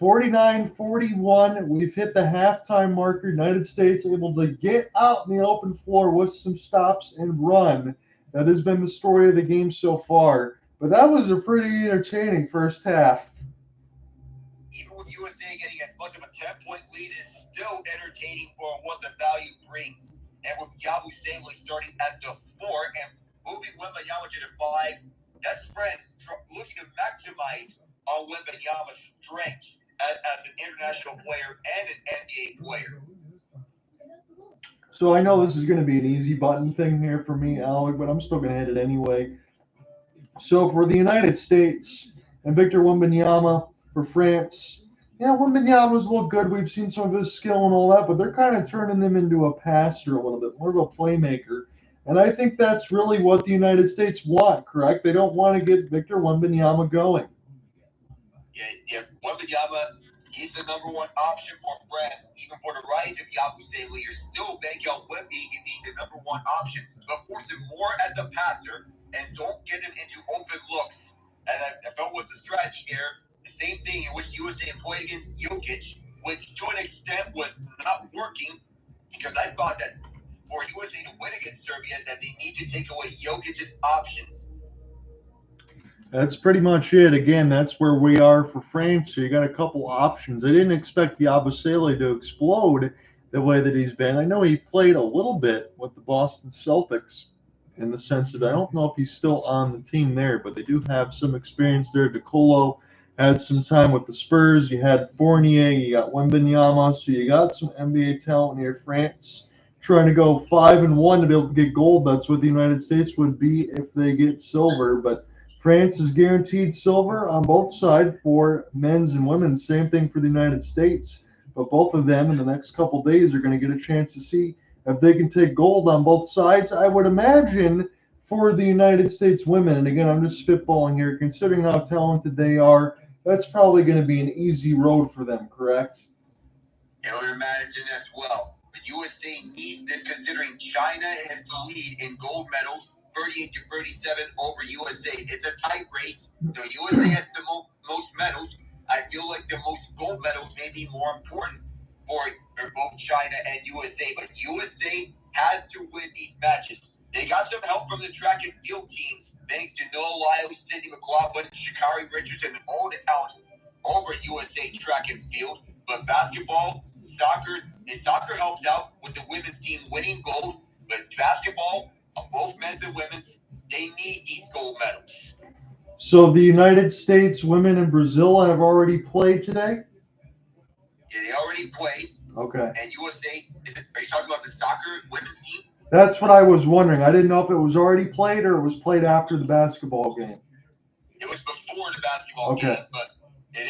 49-41. We've hit the halftime marker. United States able to get out in the open floor with some stops and run. That has been the story of the game so far. But that was a pretty entertaining first half. Even with USA getting as much of a 10-point lead, is still entertaining for what the value brings. And with Yabusele starting at the 4 and moving Wembanyama to the 5, that's France looking to maximize on Wembanyama's strengths as an international player and an NBA player. So I know this is going to be an easy button thing here for me, Alec, but I'm still going to hit it anyway. So for the United States and Victor Wembanyama for France, yeah, Wembanyama's look good. We've seen some of his skill and all that, but they're kind of turning him into a passer a little bit, more of a playmaker. And I think that's really what the United States want, correct? They don't want to get Victor Wembanyama going. Yeah, Wembanyama is the number one option for France. Even for the rise of Yabusele, you're still banking on Wemby being the number one option, but force him more as a passer and don't get him into open looks. And I felt was the strategy there. The same thing in which USA played against Jokic, which to an extent was not working because I thought that for USA to win against Serbia that they need to take away Jokic's options. That's pretty much it. Again, that's where we are for France. So you got a couple options. I didn't expect Yabusele to explode the way that he's been. I know he played a little bit with the Boston Celtics in the sense that I don't know if he's still on the team there, but they do have some experience there. Collet had some time with the Spurs. You had Fournier, you got Wembanyama, so you got some NBA talent here. France trying to go 5-1 to be able to get gold. That's what the United States would be if they get silver, but France is guaranteed silver on both sides for men's and women's. Same thing for the United States. But both of them in the next couple days are going to get a chance to see if they can take gold on both sides. I would imagine for the United States women, and again, I'm just spitballing here, considering how talented they are, that's probably going to be an easy road for them, correct? I would imagine as well. But USA needs this considering China has the lead in gold medals. 38-37 over USA. It's a tight race. The USA has the most medals. I feel like the most gold medals may be more important for both China and USA. But USA has to win these matches. They got some help from the track and field teams, thanks to Noah Lyles, Sidney McLaughlin, Sha'Carri Richardson, and all the talent over USA track and field. But basketball, soccer helped out with the women's team winning gold. But basketball, both men's and women's, they need these gold medals. So the United States women and Brazil have already played today? Yeah, they already played. Okay. And USA, are you talking about the soccer women's team? That's what I was wondering. I didn't know if it was already played or it was played after the basketball game. It was before the basketball game, but it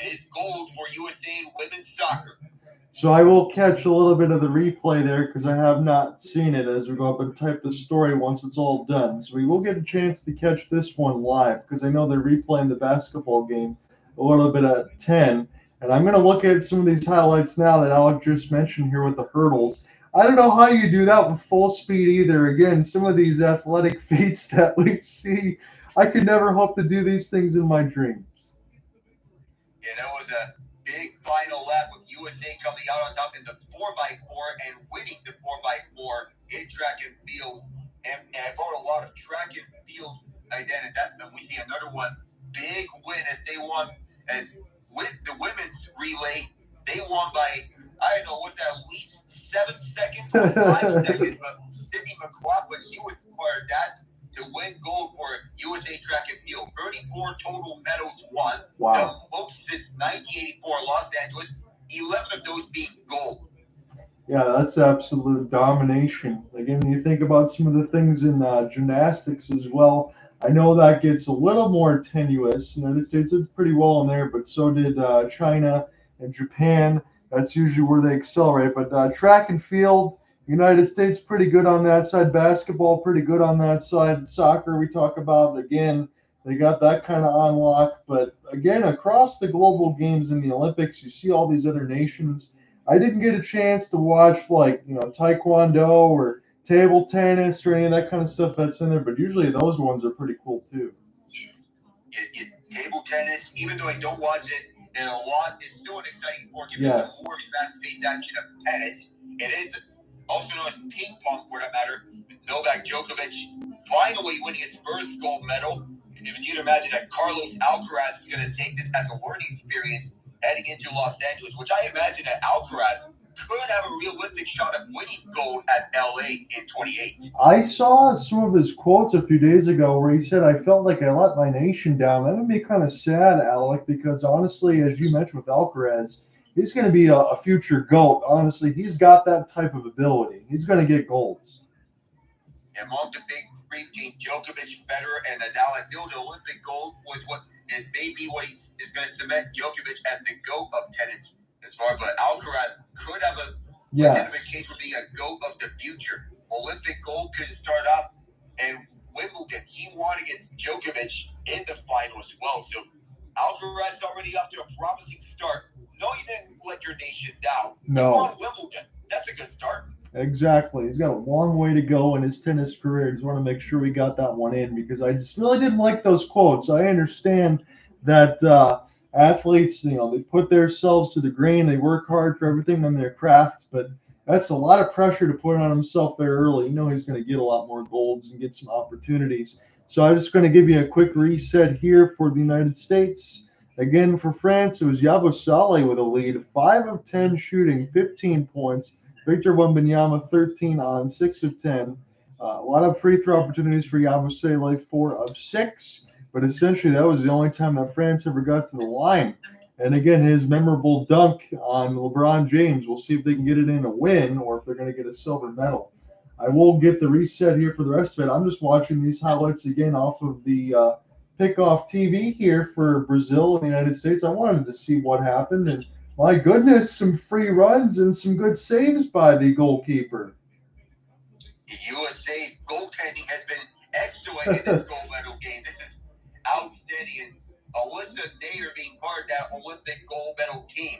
is gold for USA in women's soccer. So I will catch a little bit of the replay there because I have not seen it as we go up and type the story once it's all done. So we will get a chance to catch this one live because I know they're replaying the basketball game a little bit at 10. And I'm going to look at some of these highlights now that Alec just mentioned here with the hurdles. I don't know how you do that with full speed either. Again, some of these athletic feats that we see, I could never hope to do these things in my dreams. Yeah, that was a big final lap with USA coming out on top in the 4x4 and winning the 4x4 in track and field. and I brought a lot of track and field identity. And we see another one big win as they won as with the women's relay. They won by I don't know what's that, at least 7 seconds or 5 seconds. But Sydney McLaughlin, she would require that to win gold for USA Track and Field. 34 total medals won. Wow. The most since 1984 Los Angeles. 11 of those being gold. Yeah, that's absolute domination. Again, you think about some of the things in gymnastics as well. I know that gets a little more tenuous. The United States did pretty well in there, but so did China and Japan. That's usually where they accelerate. But track and field, United States pretty good on that side. Basketball pretty good on that side. Soccer we talk about again. They got that kind of on lock. But again, across the global games in the Olympics, you see all these other nations. I didn't get a chance to watch taekwondo or table tennis or any of that kind of stuff that's in there, but usually those ones are pretty cool too. Table tennis, even though I don't watch it and a lot, it's still an exciting sport. Given Yes. the more fast-paced action of tennis, it is also known as ping pong for that matter. Novak Djokovic finally winning his first gold medal. And you'd imagine that Carlos Alcaraz is going to take this as a learning experience heading into Los Angeles, which I imagine that Alcaraz could have a realistic shot at winning gold at LA in 28. I saw some of his quotes a few days ago where he said, I felt like I let my nation down. That would be kind of sad, Alec, because honestly, as you mentioned with Alcaraz, he's going to be a future GOAT. Honestly, he's got that type of ability. He's going to get golds. Among the big three between Djokovic, Federer, and Nadal, I feel the Olympic gold was what is maybe what is going to cement Djokovic as the GOAT of tennis as far, but Alcaraz could have a legitimate case for being a GOAT of the future. Olympic gold could start off, and Wimbledon, he won against Djokovic in the final as well. So Alcaraz already off to a promising start. No, you didn't let your nation down. No. You won Wimbledon. That's a good start. Exactly. He's got a long way to go in his tennis career. I just want to make sure we got that one in because I just really didn't like those quotes. I understand that athletes, they put themselves to the grain. They work hard for everything in their craft, but that's a lot of pressure to put on himself there early. He's going to get a lot more golds and get some opportunities. So I'm just going to give you a quick reset here for the United States. Again, for France, it was Yabusele with a lead, 5 of 10 shooting, 15 points. Victor Wembanyama, 13 on 6 of 10. A lot of free throw opportunities for Yabusele, 4 of 6. But essentially, that was the only time that France ever got to the line. And again, his memorable dunk on LeBron James. We'll see if they can get it in a win or if they're going to get a silver medal. I will get the reset here for the rest of it. I'm just watching these highlights again off of the Pickoff TV here for Brazil and the United States. I wanted to see what happened, and my goodness, some free runs and some good saves by the goalkeeper. The USA's goaltending has been excellent in this gold medal game. This is outstanding. And Alyssa Nair being part of that Olympic gold medal team.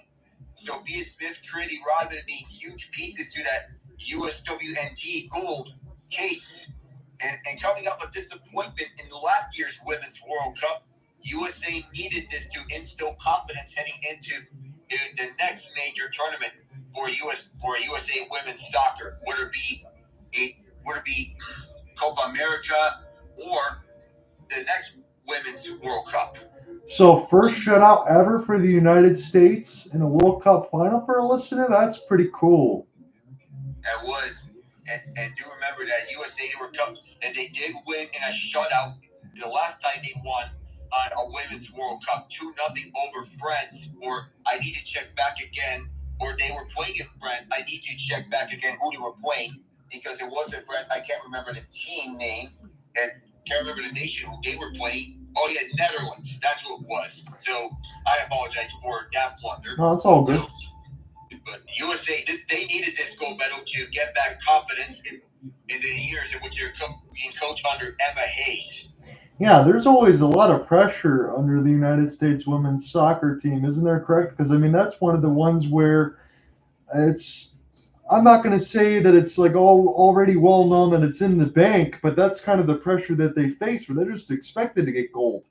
Sophia Smith, Trinity Rodman being huge pieces to that USWNT gold case. And coming up a disappointment in the last year's Women's World Cup, USA needed this to instill confidence heading into the next major tournament for USA women's soccer. Would it be Copa America or the next Women's World Cup? So first shutout ever for the United States in a World Cup final for a listener? That's pretty cool. That was. And do remember that USA World Cup, and they did win in a shutout the last time they won on a Women's World Cup, 2-0 over France, or I need to check back again, or they were playing in France. I need to check back again who they were playing, because it wasn't France. I can't remember the team name, and can't remember the nation who they were playing. Oh, yeah, Netherlands. That's who it was. So I apologize for that blunder. No, it's all good. But USA, they needed this gold medal to get back confidence in the years in which they're being coached under Emma Hayes. Yeah, there's always a lot of pressure under the United States women's soccer team, isn't there, correct? Because, that's one of the ones where I'm not going to say that it's like already well known that it's in the bank, but that's kind of the pressure that they face where they're just expected to get gold.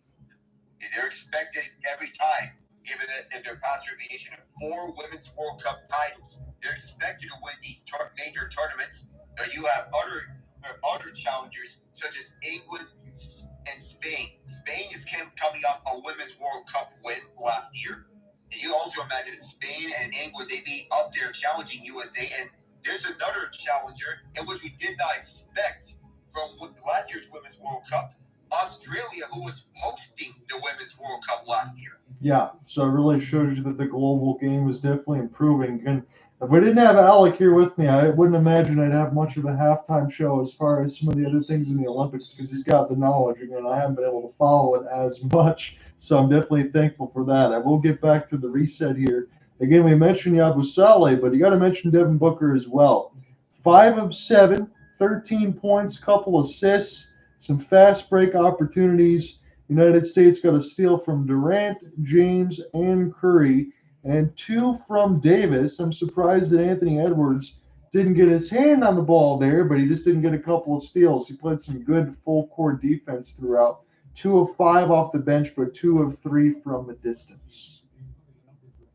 They're expected every time. Given that their past reputation of 4 Women's World Cup titles, they're expected to win these major tournaments. You have other other challengers such as England and Spain. Spain is coming off a Women's World Cup win last year. And you also imagine Spain and England, they'd be up there challenging USA. And there's another challenger in which we did not expect from last year's Women's World Cup, Australia, who was hosting the Women's World Cup last year. Yeah, so it really shows you that the global game is definitely improving. And if we didn't have Alec here with me, I wouldn't imagine I'd have much of a halftime show as far as some of the other things in the Olympics because he's got the knowledge. Again, I haven't been able to follow it as much, so I'm definitely thankful for that. I will get back to the reset here. Again, we mentioned Yabusele, but you got to mention Devin Booker as well. 5 of 7, 13 points, couple assists, some fast break opportunities. United States got a steal from Durant, James, and Curry, and 2 from Davis. I'm surprised that Anthony Edwards didn't get his hand on the ball there, but he just didn't get a couple of steals. He played some good full-court defense throughout. 2 of 5 off the bench, but 2 of 3 from the distance.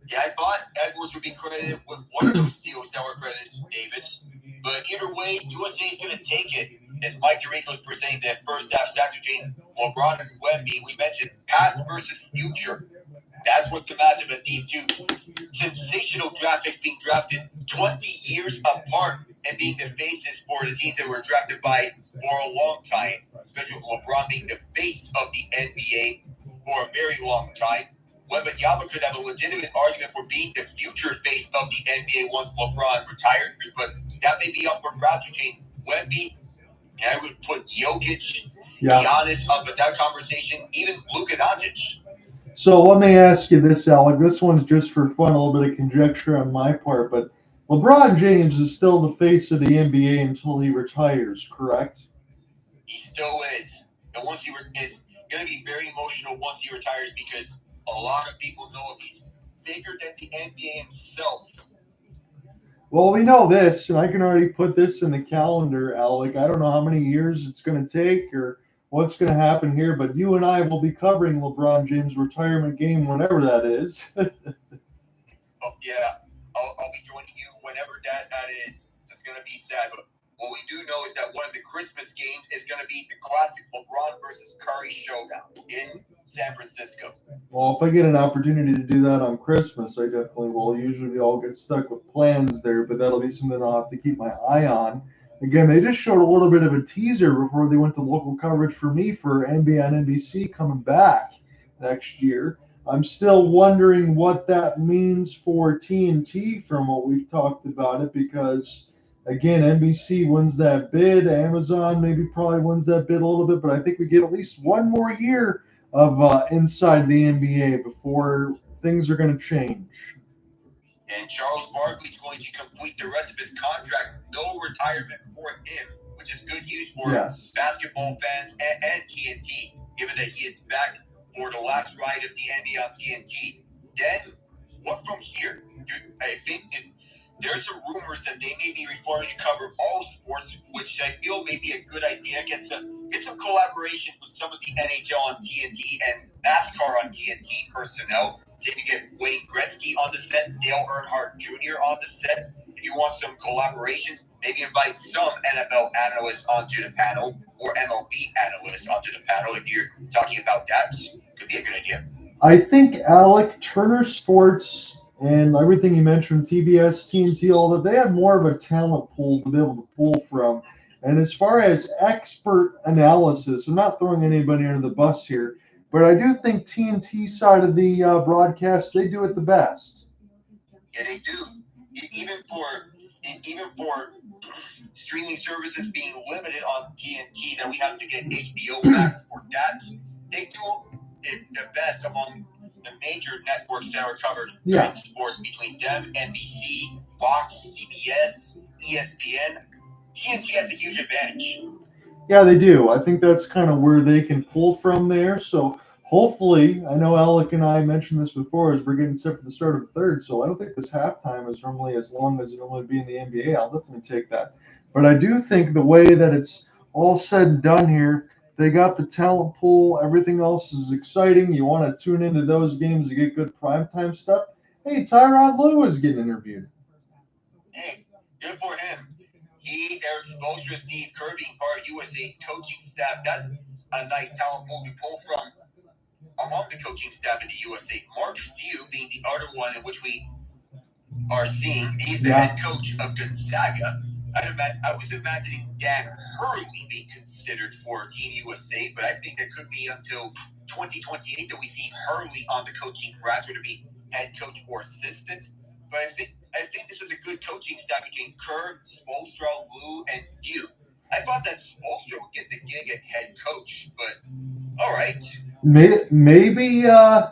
Yeah, I thought Edwards would be credited with one of those steals that were credited to Davis. But either way, USA is going to take it. As Mike Derrick was presenting that first half stats between LeBron and Wemby, we mentioned past versus future. That's what's the matchup as these two sensational draft picks being drafted 20 years apart and being the faces for the teams that were drafted by for a long time, especially with LeBron being the face of the NBA for a very long time. Wembanyama could have a legitimate argument for being the future face of the NBA once LeBron retires, but that may be up for grabs between Wemby, and I would put Jokic, Giannis up in that conversation, even Luka Doncic. So let me ask you this, Alec. This one's just for fun, a little bit of conjecture on my part, but LeBron James is still the face of the NBA until he retires, correct? He still is. And once he is going to be very emotional once he retires because a lot of people know him. He's bigger than the NBA himself. Well, we know this, and I can already put this in the calendar, Alec. I don't know how many years it's going to take or what's going to happen here, but you and I will be covering LeBron James' retirement game whenever that is. Oh, yeah. I'll be joining you whenever that is. It's going to be sad, but what we do know is that one of the Christmas games is going to be the classic LeBron versus Curry showdown in San Francisco. Well, if I get an opportunity to do that on Christmas, I definitely will. Usually we all get stuck with plans there, but that'll be something I'll have to keep my eye on. Again, they just showed a little bit of a teaser before they went to local coverage for me for NBA on NBC coming back next year. I'm still wondering what that means for TNT from what we've talked about it because, again, NBC wins that bid. Amazon maybe probably wins that bid a little bit, but I think we get at least one more year of inside the NBA before things are going to change. And Charles Barkley's going to complete the rest of his contract. No retirement for him, which is good news for basketball fans and TNT, given that he is back for the last ride of the NBA on TNT. Then, what from here? I think there's some rumors that they may be referring to cover all sports, which I feel may be a good idea. Get some collaboration with some of the NHL on TNT and NASCAR on TNT personnel. Say if you get Wayne Gretzky on the set, Dale Earnhardt Jr. on the set. If you want some collaborations, maybe invite some NFL analysts onto the panel or MLB analysts onto the panel. If you're talking about that, could be a good idea. I think Alec, Turner Sports, and everything you mentioned, TBS, TNT, all that, they have more of a talent pool to be able to pull from. And as far as expert analysis, I'm not throwing anybody under the bus here, but I do think TNT side of the broadcast, they do it the best. Yeah, they do. Even for streaming services being limited on TNT, that we have to get HBO Max for that, they do it the best among the major networks that are covered in sports between them, NBC, Fox, CBS, ESPN. TNT has a huge advantage. Yeah, they do. I think that's kind of where they can pull from there. So hopefully, I know Alec and I mentioned this before as we're getting set for the start of the third, so I don't think this halftime is normally as long as it normally would be in the NBA. I'll definitely take that. But I do think the way that it's all said and done here, they got the talent pool. Everything else is exciting. You want to tune into those games to get good primetime stuff. Hey, Tyronn Lue is getting interviewed. Hey, good for him. Eric Spoelstra, Steve Kerr being part of USA's coaching staff. That's a nice talent pool to pull from among the coaching staff in the USA. Mark Few being the other one in which we are seeing. He's the head coach of Gonzaga. I was imagining Dan Hurley being considered for Team USA, but I think that could be until 2028 that we see Hurley on the coaching roster to be head coach or assistant. But I think this is a good coaching staff between Kerr, Spoelstra, Lou, and Few. I thought that Spoelstra would get the gig at head coach, but all right. Maybe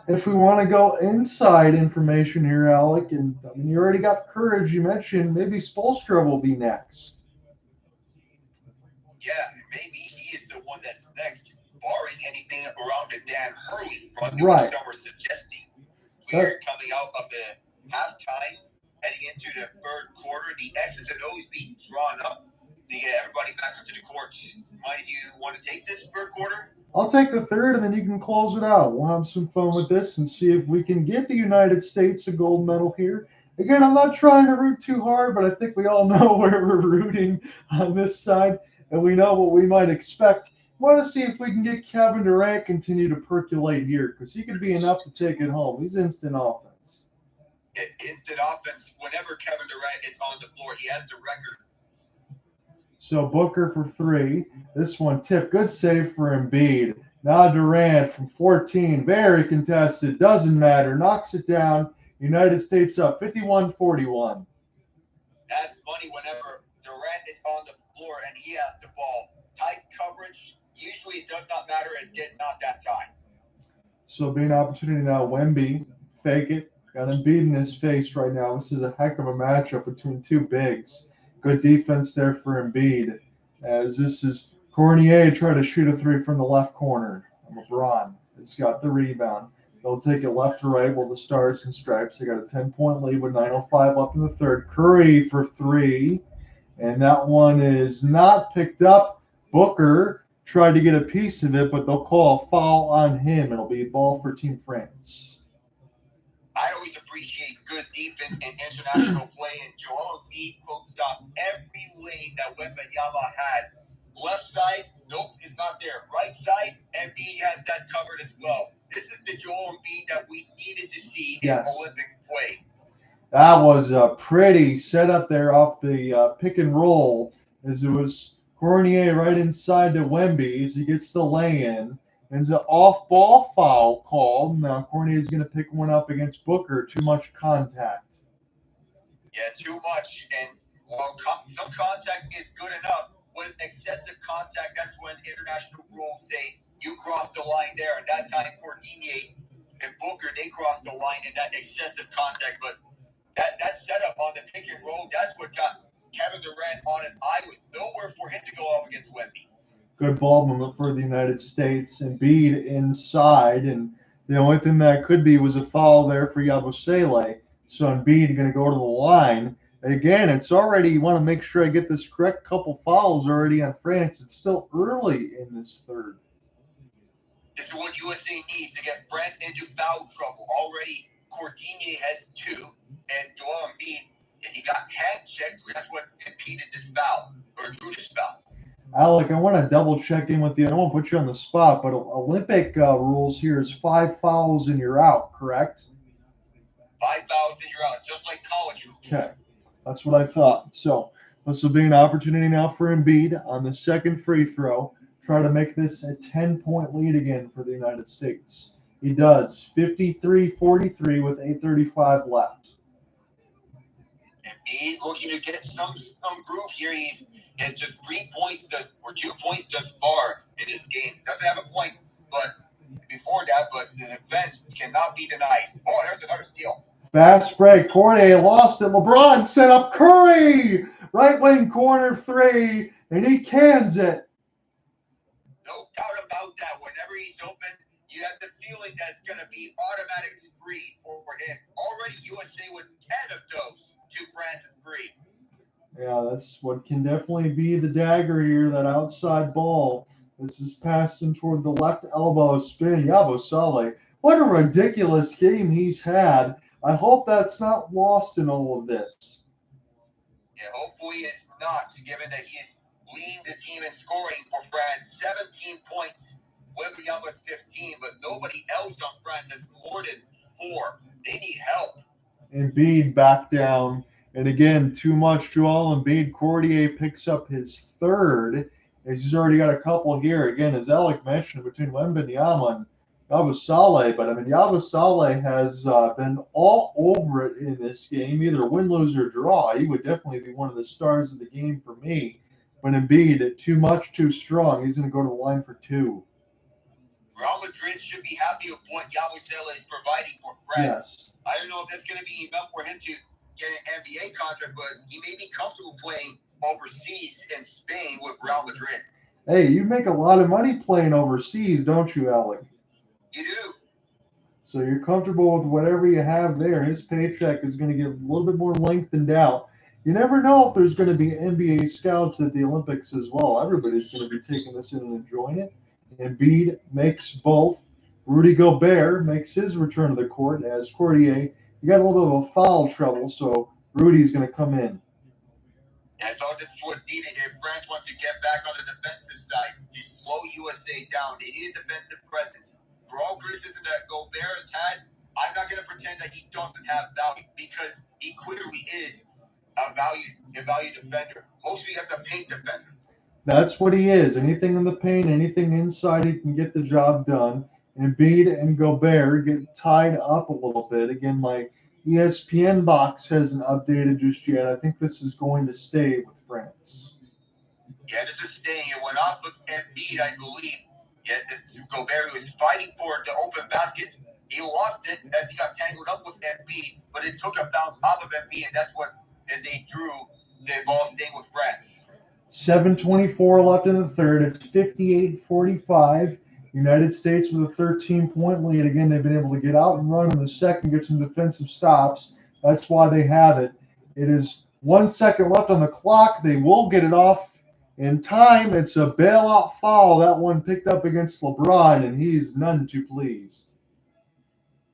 if we want to go inside information here, Alec, and I mean you already got Kerr, you mentioned, maybe Spoelstra will be next. Yeah, maybe he is the one that's next, barring anything around the Dan Hurley front, right. Which some were suggesting. We're coming out of the halftime, heading into the third quarter. The X's and O's being drawn up to get everybody back onto the court. Might you want to take this third quarter? I'll take the third, and then you can close it out. We'll have some fun with this and see if we can get the United States a gold medal here. Again, I'm not trying to root too hard, but I think we all know where we're rooting on this side, and we know what we might expect. Want to see if we can get Kevin Durant continue to percolate here, because he could be enough to take it home. He's instant offense. Instant offense. Whenever Kevin Durant is on the floor, he has the record. So Booker for three. This one tipped. Good save for Embiid. Now Durant from 14. Very contested. Doesn't matter. Knocks it down. United States up 51-41. That's funny whenever Durant is on the floor and he has the ball. Tight coverage. Usually it does not matter. It did not that time. So being an opportunity now. Wemby. Fake it. Got Embiid in his face right now. This is a heck of a matchup between two bigs. Good defense there for Embiid, as this is Cordinier trying to shoot a three from the left corner. LeBron has got the rebound. They'll take it left to right with the stars and stripes. They got a 10-point lead with 9:05 left in the third. Curry for three, and that one is not picked up. Booker tried to get a piece of it, but they'll call a foul on him. It'll be a ball for Team France. I always appreciate good defense and international play, and Joel Embiid focused on every lane that Wembanyama had. Left side, nope, it's not there. Right side, Embiid has that covered as well. This is the Joel Embiid that we needed to see in Olympic play. That was a pretty setup there off the pick and roll, as it was Cordinier right inside to Wemby as he gets the lay-in. And it's an off-ball foul called. Now Cordinier is going to pick one up against Booker. Too much contact. Yeah, too much. And while some contact is good enough, when it's excessive contact, that's when international rules say you cross the line there. And that time, Cordinier and Booker, they crossed the line in that excessive contact. But that setup on the pick and roll, that's what got Kevin Durant on an island. Nowhere for him to go up against Wemby. Good ball movement for the United States. Embiid inside, and the only thing that could be was a foul there for Yabusele. So Embiid going to go to the line. Again, it's already, you want to make sure I get this correct, couple fouls already on France. It's still early in this third. This is what USA needs to get France into foul trouble. Already, Cordinier has two, and Joel Embiid, he got hand checked. That's what impeded this foul, or drew this foul. Alec, I want to double check in with you. I don't want to put you on the spot, but Olympic rules here is 5 fouls and you're out, correct? 5 fouls and you're out, just like college rules. Okay, that's what I thought. So this will be an opportunity now for Embiid on the second free throw. Try to make this a 10-point lead again for the United States. He does, 53-43 with 8:35 left. Embiid looking to get some groove here. He has just 3 points or 2 points thus far in this game. Doesn't have a point, but before that, but the defense cannot be denied. Oh, there's another steal. Fast break. Cordinier lost it. LeBron set up Curry. Right wing corner three, and he cans it. No doubt about that. Whenever he's open, you have the feeling that it's going to be automatic threes for him. Already USA with 10 of those to France's 3. Yeah, that's what can definitely be the dagger here, that outside ball. This is passed in toward the left elbow spin. Yabusele, what a ridiculous game he's had. I hope that's not lost in all of this. Yeah, hopefully it's not, given that he is leading the team in scoring for France. 17 points. Wembanyama's 15, but nobody else on France has more than 4. They need help. Embiid back down. And again, too much Joel Embiid. Cordinier picks up his third. As he's already got a couple here. Again, as Alec mentioned, between Wembanyama and Yabusele. But I mean, Yabusele has been all over it in this game, either win, lose, or draw. He would definitely be one of the stars of the game for me. But Embiid, too much, too strong. He's going to go to the line for 2. Real Madrid should be happy with what Yabusele is providing for France. Yes. I don't know if that's going to be enough for him to get an NBA contract, but he may be comfortable playing overseas in Spain with Real Madrid. Hey, you make a lot of money playing overseas, don't you, Alec? You do. So you're comfortable with whatever you have there. His paycheck is going to get a little bit more lengthened out. You never know if there's going to be NBA scouts at the Olympics as well. Everybody's going to be taking this in and enjoying it. Embiid makes both. Rudy Gobert makes his return to the court as Cordinier. You got a little bit of a foul trouble, so Rudy's going to come in. And I thought this is what needed if France wants to get back on the defensive side. You slow USA down. They need a defensive presence. For all criticism that Gobert has had, I'm not going to pretend that he doesn't have value because he clearly is a value defender, mostly as a paint defender. That's what he is. Anything in the paint, anything inside, he can get the job done. Embiid and Gobert get tied up a little bit. Again, my ESPN box hasn't updated just yet. I think this is going to stay with France. Yeah, this is staying. It went off with Embiid, I believe. Yeah, this Gobert was fighting for the open baskets. He lost it as he got tangled up with Embiid, but it took a bounce off of Embiid, and that's what they drew the ball staying with France. 7:24 left in the third. It's 58-45. United States with a 13-point lead. Again, they've been able to get out and run in the second, get some defensive stops. That's why they have it. It is 1 second left on the clock. They will get it off in time. It's a bailout foul. That one picked up against LeBron, and he's none too pleased.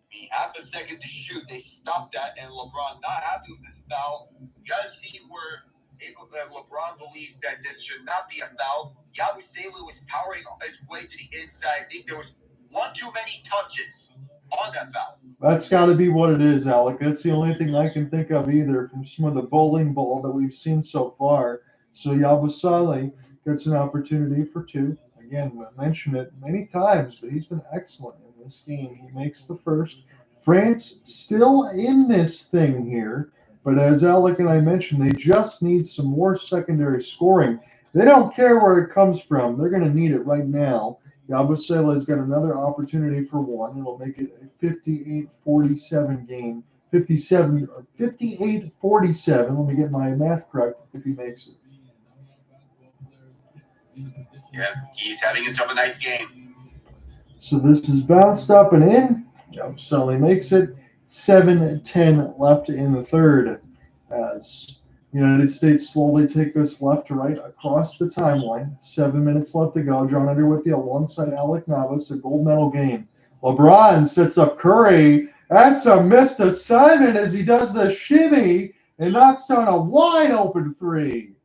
He had the second to shoot. They stopped that, and LeBron not happy with this foul. You got to see where LeBron believes that this should not be a foul. Yabusele was powering his way to the inside. I think there was one too many touches on that foul. That's got to be what it is, Alec. That's the only thing I can think of either from some of the bowling ball that we've seen so far. So Yabusele gets an opportunity for 2. Again, I mentioned it many times, but he's been excellent in this game. He makes the first. France still in this thing here, but as Alec and I mentioned, they just need some more secondary scoring. They don't care where it comes from. They're going to need it right now. Yabusele's got another opportunity for 1. It'll make it a 58-47 game. 58-47. Let me get my math correct if he makes it. Yeah, he's having himself a nice game. So this is bounced up and in. Yabusele makes it. 7:10 left in the third as United States slowly take this left to right across the timeline. 7 minutes left to go. John Under with you alongside Alec Nava. It's a gold medal game. LeBron sets up Curry. That's a missed assignment as he does the shimmy and knocks down a wide open 3.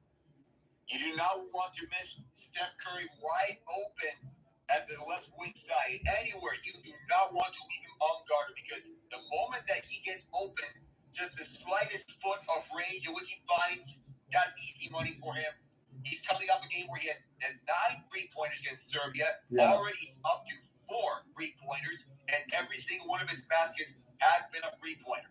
You do not want to miss Steph Curry wide open at the left wing side. Anywhere, you do not want to leave him unguarded because the moment that he gets open, just the slightest foot of range in which he finds, that's easy money for him. He's coming off a game where he has 9 3-pointers against Serbia. Yeah. Already he's up to 4 3-pointers, and every single one of his baskets has been a 3-pointer.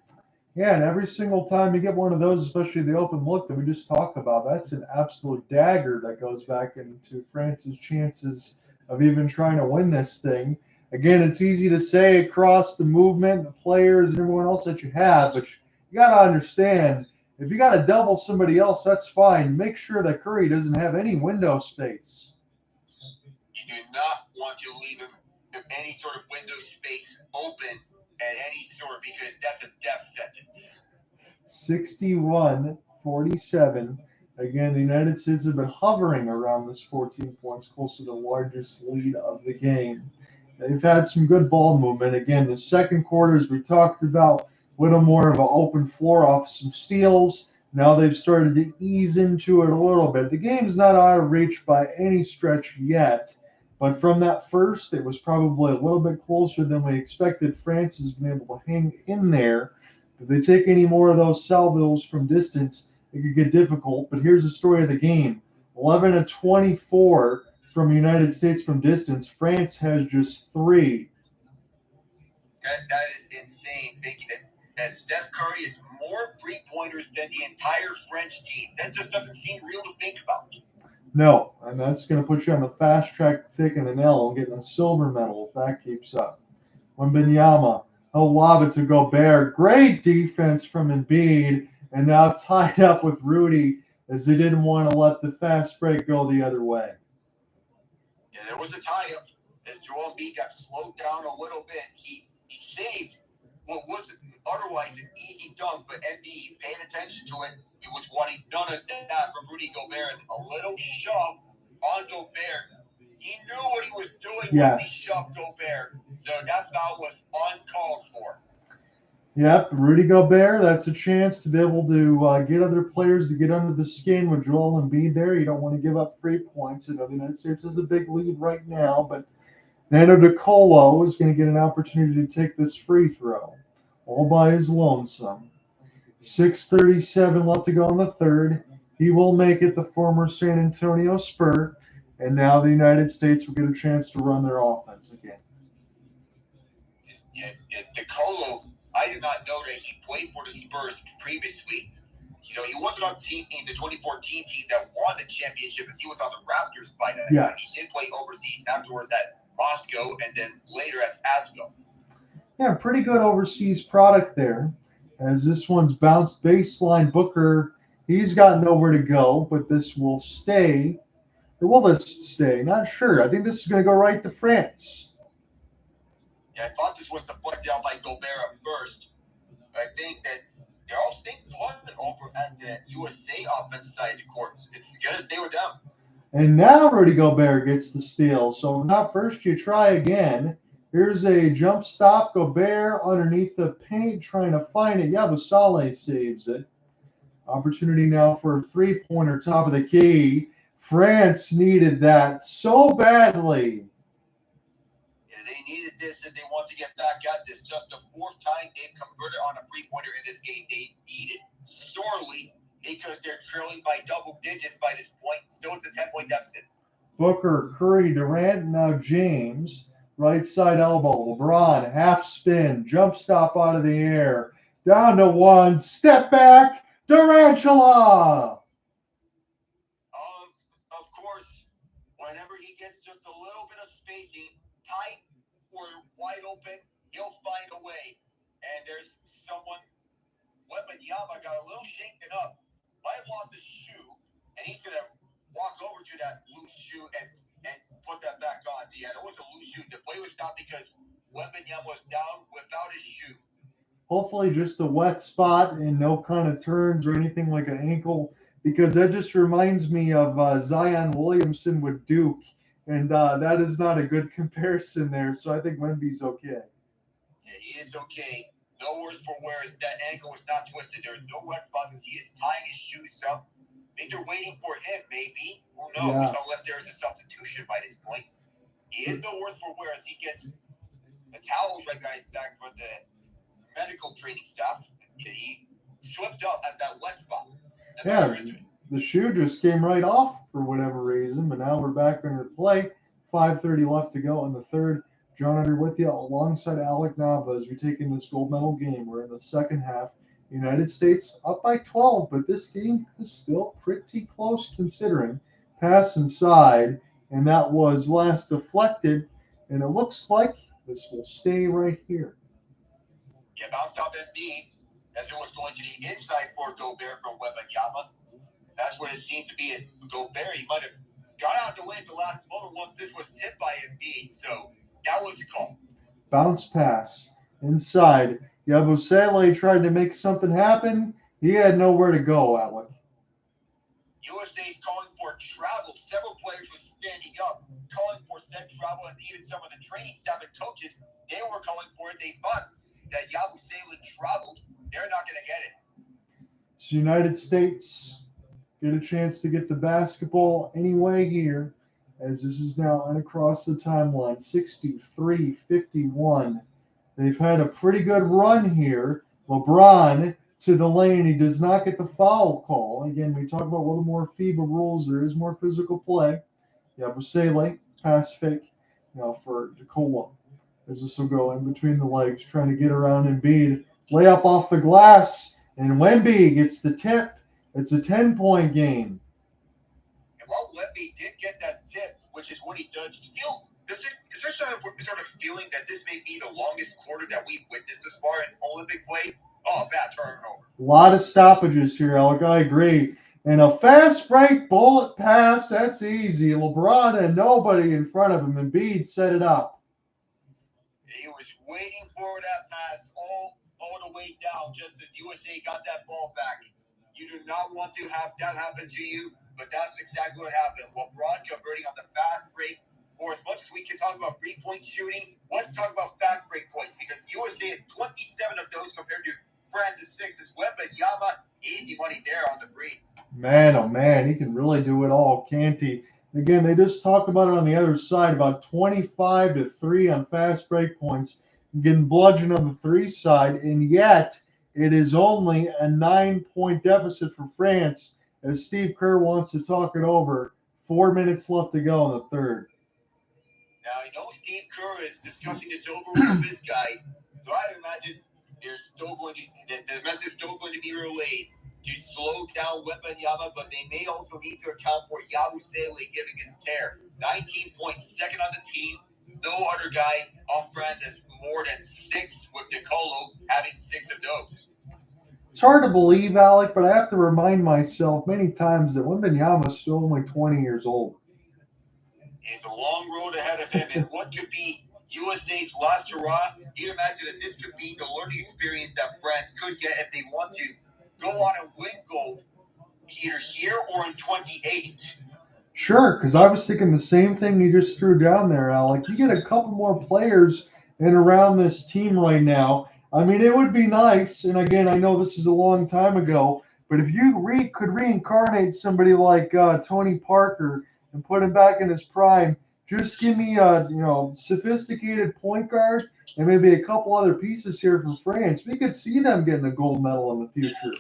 Yeah, and every single time you get one of those, especially the open look that we just talked about, that's an absolute dagger that goes back into France's chances of even trying to win this thing. Again, it's easy to say across the movement, the players, and everyone else that you have, but you got to understand, if you got to double somebody else, that's fine. Make sure that Curry doesn't have any window space. You do not want to leave him any sort of window space open at any sort because that's a death sentence. 61-47. Again, the United States have been hovering around this 14 points, close to the largest lead of the game. They've had some good ball movement. Again, the second quarter, as we talked about, a little more of an open floor off some steals. Now they've started to ease into it a little bit. The game's not out of reach by any stretch yet, but from that first, it was probably a little bit closer than we expected. France has been able to hang in there. If they take any more of those salvos from distance, it could get difficult. But here's the story of the game: 11 to 24 from the United States from distance. France has just 3. That is insane, thinking that Steph Curry is more three-pointers than the entire French team. That just doesn't seem real to think about. No, and that's going to put you on the fast track to taking an L and getting a silver medal if that keeps up. Wembanyama, he'll lob it to Gobert. Great defense from Embiid, and now tied up with Rudy as they didn't want to let the fast break go the other way. Yeah, there was a tie-up as Joel Embiid got slowed down a little bit. He saved what was otherwise an easy dunk, but Embiid paying attention to it. He was wanting none of that from Rudy Gobert. A little shove on Gobert. He knew what he was doing when he shoved Gobert. So that foul was uncalled for. Yep, Rudy Gobert, that's a chance to be able to get other players to get under the skin with Joel Embiid there. You don't want to give up free points. You know, the United States has a big lead right now, but Nando DeColo is going to get an opportunity to take this free throw all by his lonesome. 6:37 left to go in the third. He will make it, the former San Antonio Spur, and now the United States will get a chance to run their offense again. Yeah, DeColo, I did not know that he played for the Spurs previously. You know, he wasn't on the 2014 team that won the championship, as he was on the Raptors by that time. He did play overseas afterwards at Moscow and then later as ASCO. Yeah, pretty good overseas product there. As this one's bounced baseline, Booker, he's got nowhere to go, but this will stay. Or will this stay? Not sure. I think this is going to go right to France. Yeah, I thought this was deflected out by Gobert at first. But I think that they're all staying put over at the USA offensive side of the court. It's going to stay with them. And now Rudy Gobert gets the steal. So now first you try again. Here's a jump stop. Gobert underneath the paint trying to find it. Yabusele saves it. Opportunity now for a three-pointer top of the key. France needed that so badly. Yeah, they needed this if they want to get back at this. Just the fourth time they've converted on a three-pointer in this game. They need it sorely because they're trailing by double digits by this point. Still, it's a 10-point deficit. Booker, Curry, Durant, now James. Right side elbow. LeBron, half spin, jump stop out of the air. Down to one, step back, Durantula. Of course, whenever he gets just a little bit of spacing, tight or wide open, he'll find a way. And there's someone, Wembanyama got a little shaken up, might have lost his shoe, and he's going to walk over to that loose shoe and put that back on. So yeah, it was a loose shoe. The play was stopped because Wembanyama was down without his shoe. Hopefully just a wet spot and no kind of turns or anything like an ankle, because that just reminds me of Zion Williamson with Duke, and that is not a good comparison there. So I think Wemby's okay. Yeah, he is okay. No worse for wear. That ankle was not twisted. There's no wet spots as he is tying his shoes up. I think they're waiting for him, maybe. Who knows? Yeah. Unless there's a substitution by this point. He is no worse for wear as he gets the towels right guys back for the medical training staff. He slipped up at that wet spot. The shoe just came right off for whatever reason, but now we're back under play. 5:30 left to go in the third. John Under with you alongside Alec Nava as we take in this gold medal game. We're in the second half. United States up by 12, but this game is still pretty close considering. Pass inside, and that was last deflected, and it looks like this will stay right here. Yeah, bounced off Embiid as it was going to the inside for Gobert from Wembanyama. That's what it seems to be. Is Gobert, he might have got out of the way at the last moment once this was tipped by Embiid. So that was a call. Bounce pass inside. Yabusele tried to make something happen. He had nowhere to go, Alec. USA's calling for travel. Several players were standing up, calling for said travel, as even some of the training staff and coaches, they were calling for it. They thought that Yabusele traveled. They're not going to get it. So United States get a chance to get the basketball anyway here, as this is now across the timeline, 63-51. They've had a pretty good run here. LeBron to the lane. He does not get the foul call. Again, we talk about a little more FIBA rules. There is more physical play. Yabusele, pass fake, for Collet. As this will go in between the legs, trying to get around Embiid. Layup off the glass, and Wemby gets the tip. It's a 10-point game. And while Wemby did get that tip, which is what he does, is there sort of feeling that this may be the longest quarter that we've witnessed this far in Olympic play? Oh, bad turnover. A lot of stoppages here, Alec. I agree. And a fast break bullet pass, that's easy. LeBron and nobody in front of him. Embiid set it up. He was waiting for that pass all the way down just as USA got that ball back. You do not want to have that happen to you, but that's exactly what happened. LeBron converting on the fast break. For as much as we can talk about three-point shooting, let's talk about fast break points because USA has 27 of those compared to France's 6. As Wembanyama, easy money there on the three. Man, oh man, he can really do it all, can't he? Again, they just talked about it on the other side, about 25-3 on fast break points, getting bludgeoned on the 3 side, and yet it is only a 9-point deficit for France as Steve Kerr wants to talk it over. 4 minutes left to go in the third. Now, I know Steve Kerr is discussing this over with his guys, so I imagine the message is still going to be relayed to slow down Wembanyama, but they may also need to account for Yabusele giving his tear. 19 points, second on the team. No other guy on France has more than 6, with DeColo having 6 of those. It's hard to believe, Alec, but I have to remind myself many times that Wembanyama is still only 20 years old. It's a long road ahead of him, and what could be USA's last hurrah? You imagine that this could be the learning experience that France could get if they want to go on and win gold either here or in 28. Sure, because I was thinking the same thing you just threw down there, Alec. You get a couple more players in around this team right now. I mean, it would be nice, and again, I know this is a long time ago, but if you could reincarnate somebody like Tony Parker and put him back in his prime, just give me a sophisticated point guard and maybe a couple other pieces here for France. We could see them getting a gold medal in the future.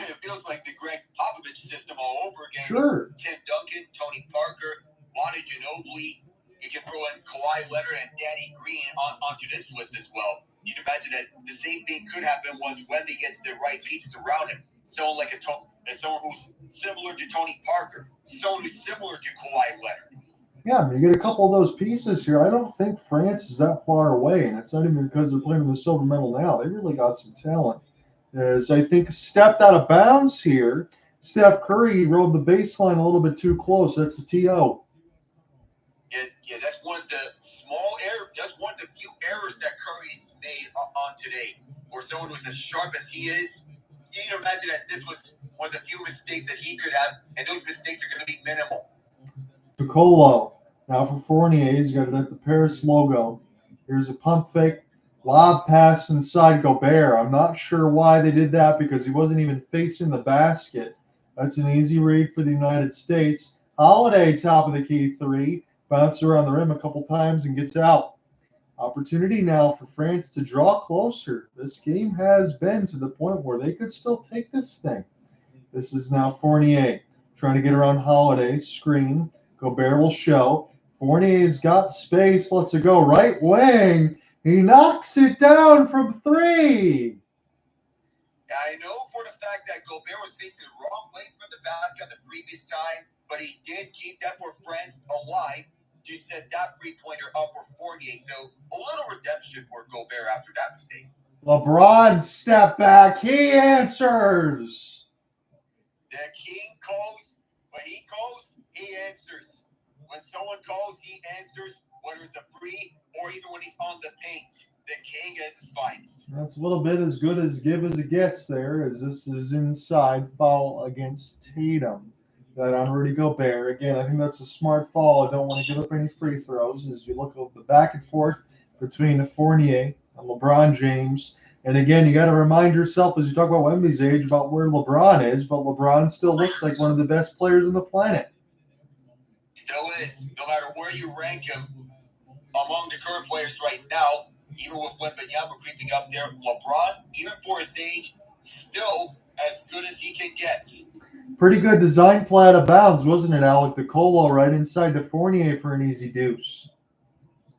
It feels like the Greg Popovich system all over again. Sure. Tim Duncan, Tony Parker, Monty Ginobili. You can throw in Kawhi Leonard and Danny Green onto this list as well. You'd imagine that the same thing could happen once Wemby gets the right pieces around him. Someone who's similar to Tony Parker, someone who's similar to Kawhi Leonard. Yeah, you get a couple of those pieces here. I don't think France is that far away, and it's not even because they're playing in the silver medal now. They really got some talent. As I think stepped out of bounds here, Steph Curry rode the baseline a little bit too close. That's a TO. Yeah, that's one of the small errors. That's one of the few errors that Curry's made on today. For someone who's as sharp as he is, you can imagine that this was one of the few mistakes that he could have, and those mistakes are going to be minimal. DeColo. Now for Fournier, he's got it at the Paris logo. Here's a pump fake. Lob pass inside Gobert. I'm not sure why they did that because he wasn't even facing the basket. That's an easy read for the United States. Holiday, top of the key 3. Bounces around the rim a couple times and gets out. Opportunity now for France to draw closer. This game has been to the point where they could still take this thing. This is now Fournier trying to get around Holiday. Screen. Gobert will show. Fournier's got space. Lets it go. Right wing. He knocks it down from 3. I know for the fact that Gobert was facing the wrong way from the basket the previous time, but he did keep that for France alive to set that three-pointer up for Fournier. So a little redemption for Gobert after that mistake. LeBron step back. He answers. The king calls. When he calls, he answers. When someone calls, he answers, whether it's a free or even when he's on the paint. The king is his finest. That's a little bit as good as give as it gets there, as this is inside foul against Tatum. That on Rudy Gobert. Again, I think that's a smart foul. I don't want to give up any free throws as you look at the back and forth between Fournier and LeBron James And again, you got to remind yourself as you talk about Wemby's age about where LeBron is, but LeBron still looks like one of the best players on the planet. Still is. No matter where you rank him among the current players right now, even with Wembanyama creeping up there, LeBron, even for his age, still as good as he can get. Pretty good design play out of bounds, wasn't it, Alec? The Collet right inside to Fournier for an easy deuce.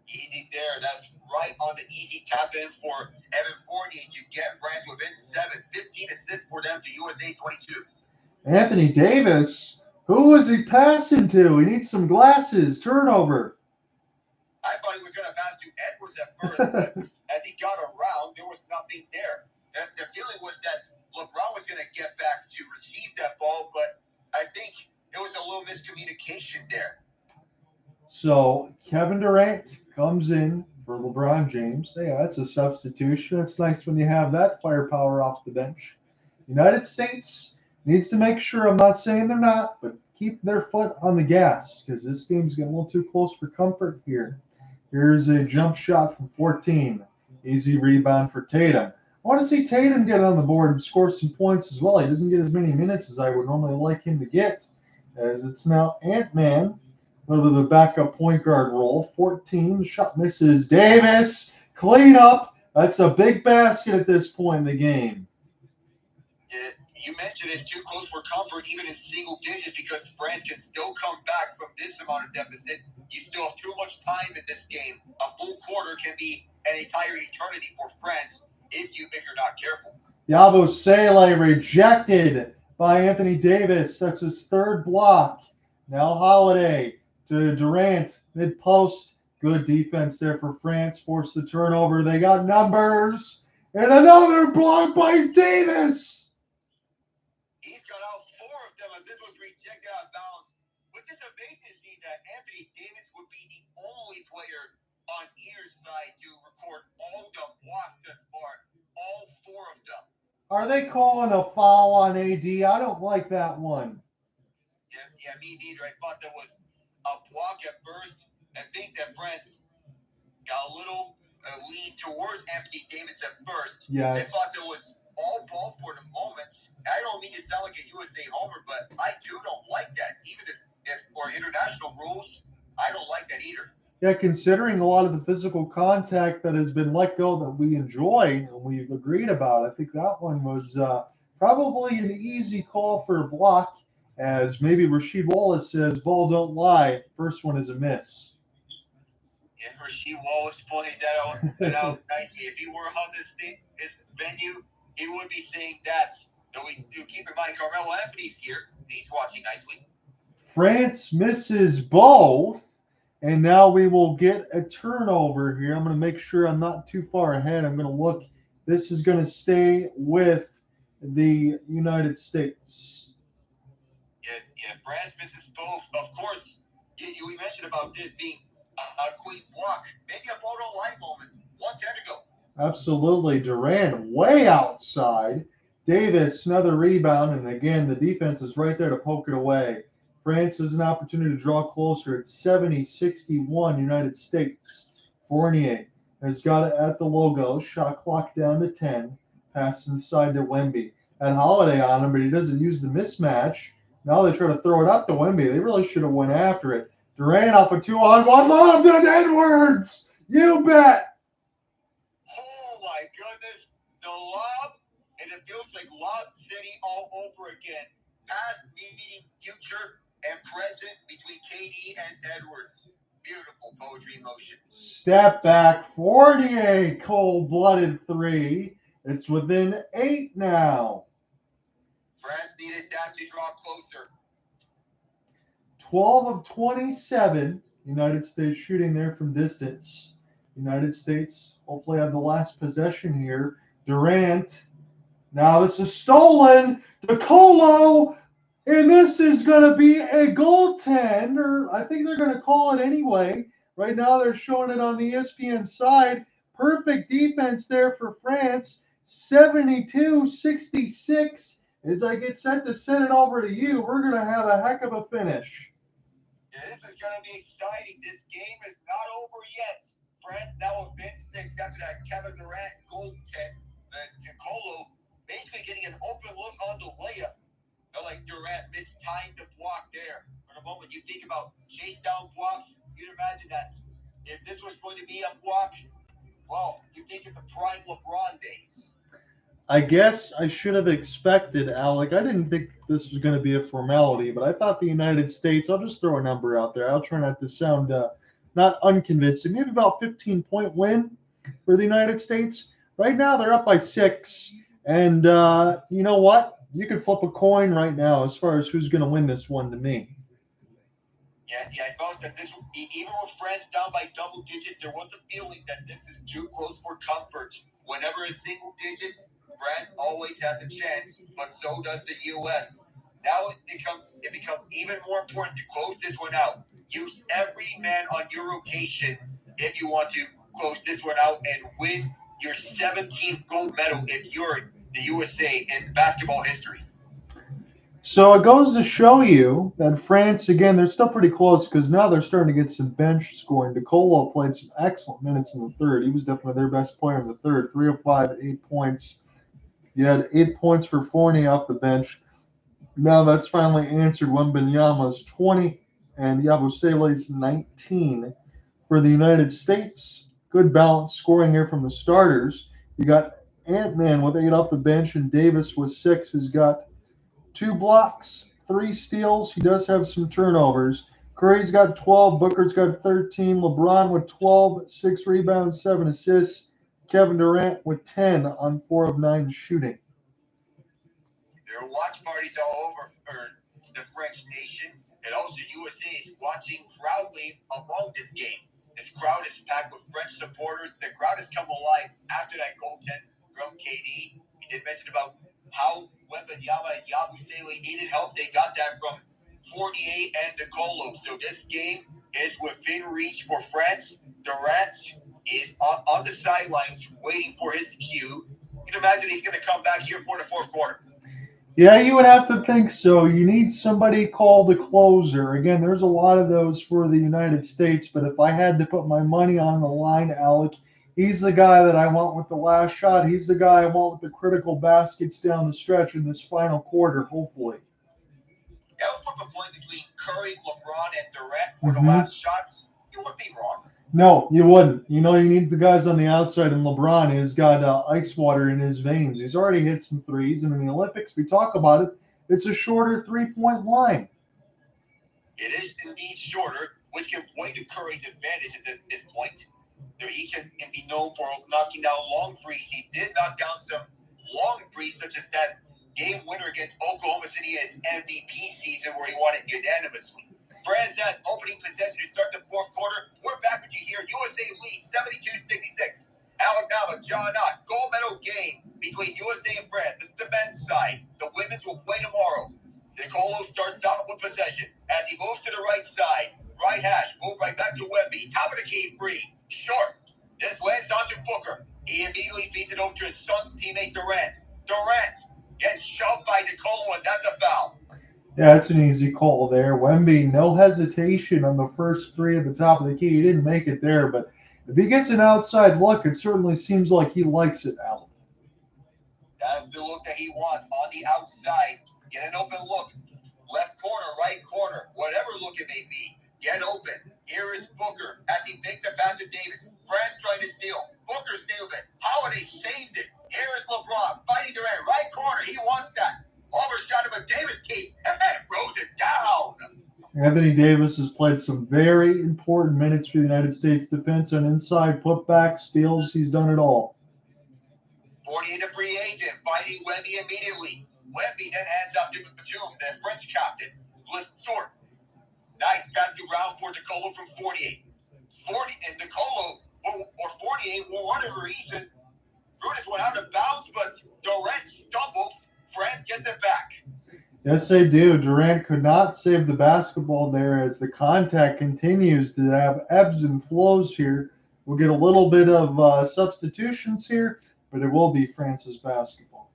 Easy there. That's right on the easy tap in for Evan Fournier to get France within 7. 15 assists for them to USA's 22. Anthony Davis, who was he passing to? He needs some glasses. Turnover. I thought he was going to pass to Edwards at first, but as he got around, there was nothing there. The feeling was that LeBron was going to get back to receive that ball, but I think there was a little miscommunication there. So Kevin Durant comes in for LeBron James. Yeah, that's a substitution. It's nice when you have that firepower off the bench. United States needs to make sure, I'm not saying they're not, but keep their foot on the gas because this game's getting a little too close for comfort here. Here's a jump shot from 14. Easy rebound for Tatum. I want to see Tatum get on the board and score some points as well. He doesn't get as many minutes as I would normally like him to get, as it's now Ant-Man, a little bit of a backup point guard role. 14, the shot misses. Davis, clean up. That's a big basket at this point in the game. You mentioned it's too close for comfort, even in single digits, because France can still come back from this amount of deficit. You still have too much time in this game. A full quarter can be an entire eternity for France if you're not careful. Yabusele rejected by Anthony Davis. That's his third block. Now Holiday to Durant, mid-post. Good defense there for France. Forced the turnover. They got numbers. And another block by Davis. He's got out 4 of them as this was rejected out of bounds. Which is amazing to see that Anthony Davis would be the only player on either side to record all the blocks thus far. All 4 of them. Are they calling a foul on AD? I don't like that one. Yeah, me neither. I thought that was a block at first. I think that France got a little lean towards Anthony Davis at first. Yes. They thought there was all ball for the moment. I don't mean to sound like a USA homer, but I too don't like that. Even if for international rules, I don't like that either. Yeah, considering a lot of the physical contact that has been let go that we enjoy and we've agreed about, I think that one was probably an easy call for a block, as maybe Rasheed Wallace says, ball don't lie. First one is a miss. And Rasheed Wallace pointed that out nicely. If he were on this venue, he would be saying that. So we do keep in mind Carmelo Anthony's here. He's watching nicely. France misses both. And now we will get a turnover here. I'm going to make sure I'm not too far ahead. I'm going to look. This is going to stay with the United States. Yeah, France misses both. Of course, we mentioned about this being a quick block. Maybe a photo line moment. 1 10 to go. Absolutely. Durant way outside. Davis, another rebound. And again, the defense is right there to poke it away. France has an opportunity to draw closer. It's 70-61 United States. Fournier has got it at the logo. Shot clock down to 10. Pass inside to Wemby. Had Holiday on him, but he doesn't use the mismatch. Now they try to throw it up to Wemby. They really should have went after it. Durant off a 2-on-1. Lob to Edwards. You bet. Oh, my goodness. The lob, and it feels like Lob City all over again. Past, meeting, future, and present between KD and Edwards. Beautiful poetry in motion. Step back, Fournier, cold-blooded 3. It's within 8 now. France needed that to draw closer. 12 of 27. United States shooting there from distance. United States hopefully have the last possession here. Durant. Now this is stolen. DeColo. And this is going to be a goaltend, or I think they're going to call it anyway. Right now they're showing it on the ESPN side. Perfect defense there for France. 72-66. As I get set to send it over to you, we're going to have a heck of a finish. Yeah, this is going to be exciting. This game is not over yet. France now within 6 after that Kevin Durant goaltend. Collet basically getting an open look on the layup. Like Durant mistimed the block there. For the moment, you think about chase down blocks, you'd imagine that if this was going to be a block, well, you think of the prime LeBron days. I guess I should have expected, Alec. I didn't think this was going to be a formality, but I thought the United States, I'll just throw a number out there. I'll try not to sound not unconvincing. Maybe about 15-point win for the United States. Right now, they're up by 6. And you know what? You could flip a coin right now as far as who's going to win this one to me. Yeah, I felt that this, even with France down by double digits, there was a feeling that this is too close for comfort. Whenever it's single digits, France always has a chance, but so does the U.S. Now it becomes even more important to close this one out. Use every man on your rotation if you want to close this one out and win your 17th gold medal if you're the USA in basketball history. So it goes to show you that France, again, they're still pretty close because now they're starting to get some bench scoring. Collet played some excellent minutes in the third. He was definitely their best player in the third. 3 of 5, 8 points. You had 8 points for Fournier off the bench. Now that's finally answered. Wembanyama's 20 and Yabusele's 19 for the United States. Good balance scoring here from the starters. You got Ant-Man with 8 off the bench and Davis with 6 has got 2 blocks, 3 steals. He does have some turnovers. Curry's got 12. Booker's got 13. LeBron with 12, 6 rebounds, 7 assists. Kevin Durant with 10 on 4 of 9 shooting. There are watch parties all over for the French nation, and also USA is watching proudly along this game. This crowd is packed with French supporters. The crowd has come alive after that goaltend from KD. He did mention about how Wembanyama and Yabusele needed help. They got that from 48 and the Collet. So this game is within reach for France. Durant is on the sidelines waiting for his cue. You can imagine he's going to come back here for the fourth quarter. Yeah, you would have to think so. You need somebody called a closer. Again, there's a lot of those for the United States, but if I had to put my money on the line, Alec, he's the guy that I want with the last shot. He's the guy I want with the critical baskets down the stretch in this final quarter, hopefully. That was from a point between Curry, LeBron, and Durant for the last shots. You wouldn't be wrong. No, you wouldn't. You know, you need the guys on the outside, and LeBron has got ice water in his veins. He's already hit some threes, and in the Olympics, we talk about it, it's a shorter three-point line. It is indeed shorter, which can point to Curry's advantage at this point. He can be known for knocking down long threes. He did knock down some long threes, such as that game winner against Oklahoma City in his MVP season where he won it unanimously. France has opening possession to start the fourth quarter. We're back with you here. USA leads 72-66. Alec Nava, John Ott, gold medal game between USA and France. This is the men's side. The women's will play tomorrow. Collet starts out with possession as he moves to the right side. Right hash, move right back to Wemby. Top of the key, free. Short. This lands onto Booker. He immediately feeds it over to his son's teammate Durant. Durant gets shoved by Collet, and that's a foul. Yeah, it's an easy call there. Wemby, no hesitation on the first 3 at the top of the key. He didn't make it there, but if he gets an outside look, it certainly seems like he likes it, Alec. That's the look that he wants on the outside. Get an open look. Left corner, right corner, whatever look it may be. Get open. Here is Booker as he makes the pass to Davis. France trying to steal. Booker steals it. Holiday saves it. Here is LeBron fighting Durant. Right corner. He wants that. Overshot him, but Davis keeps and throws it down. Anthony Davis has played some very important minutes for the United States defense on inside putback, steals. He's done it all. 48 a free agent, fighting Wemby immediately. Wemby then hands off to Batum, the French captain. Short. Nice passing around for Collet from 48. 40 and Collet or 48 for whatever reason. Brutus went out of bounds, but Durant stumbles. France gets it back. Yes, they do. Durant could not save the basketball there as the contact continues to have ebbs and flows here. We'll get a little bit of substitutions here, but it will be France's basketball.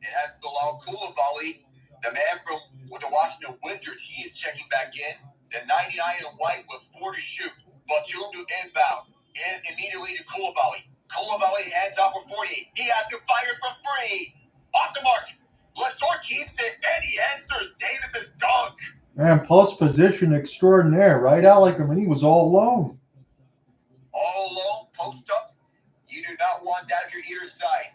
It has Bilal Coulibaly, the man from the Washington Wizards. He is checking back in. The 99 in white with 4 to shoot. Batum to inbound. And immediately to Coulibaly. Collet hands off for 48. He has to fire from free. Off the mark. Lesor keeps it, and he answers Davis's dunk. Man, post position extraordinaire, right, Alec? I mean, he was all alone. All alone, post up. You do not want that if you're either side.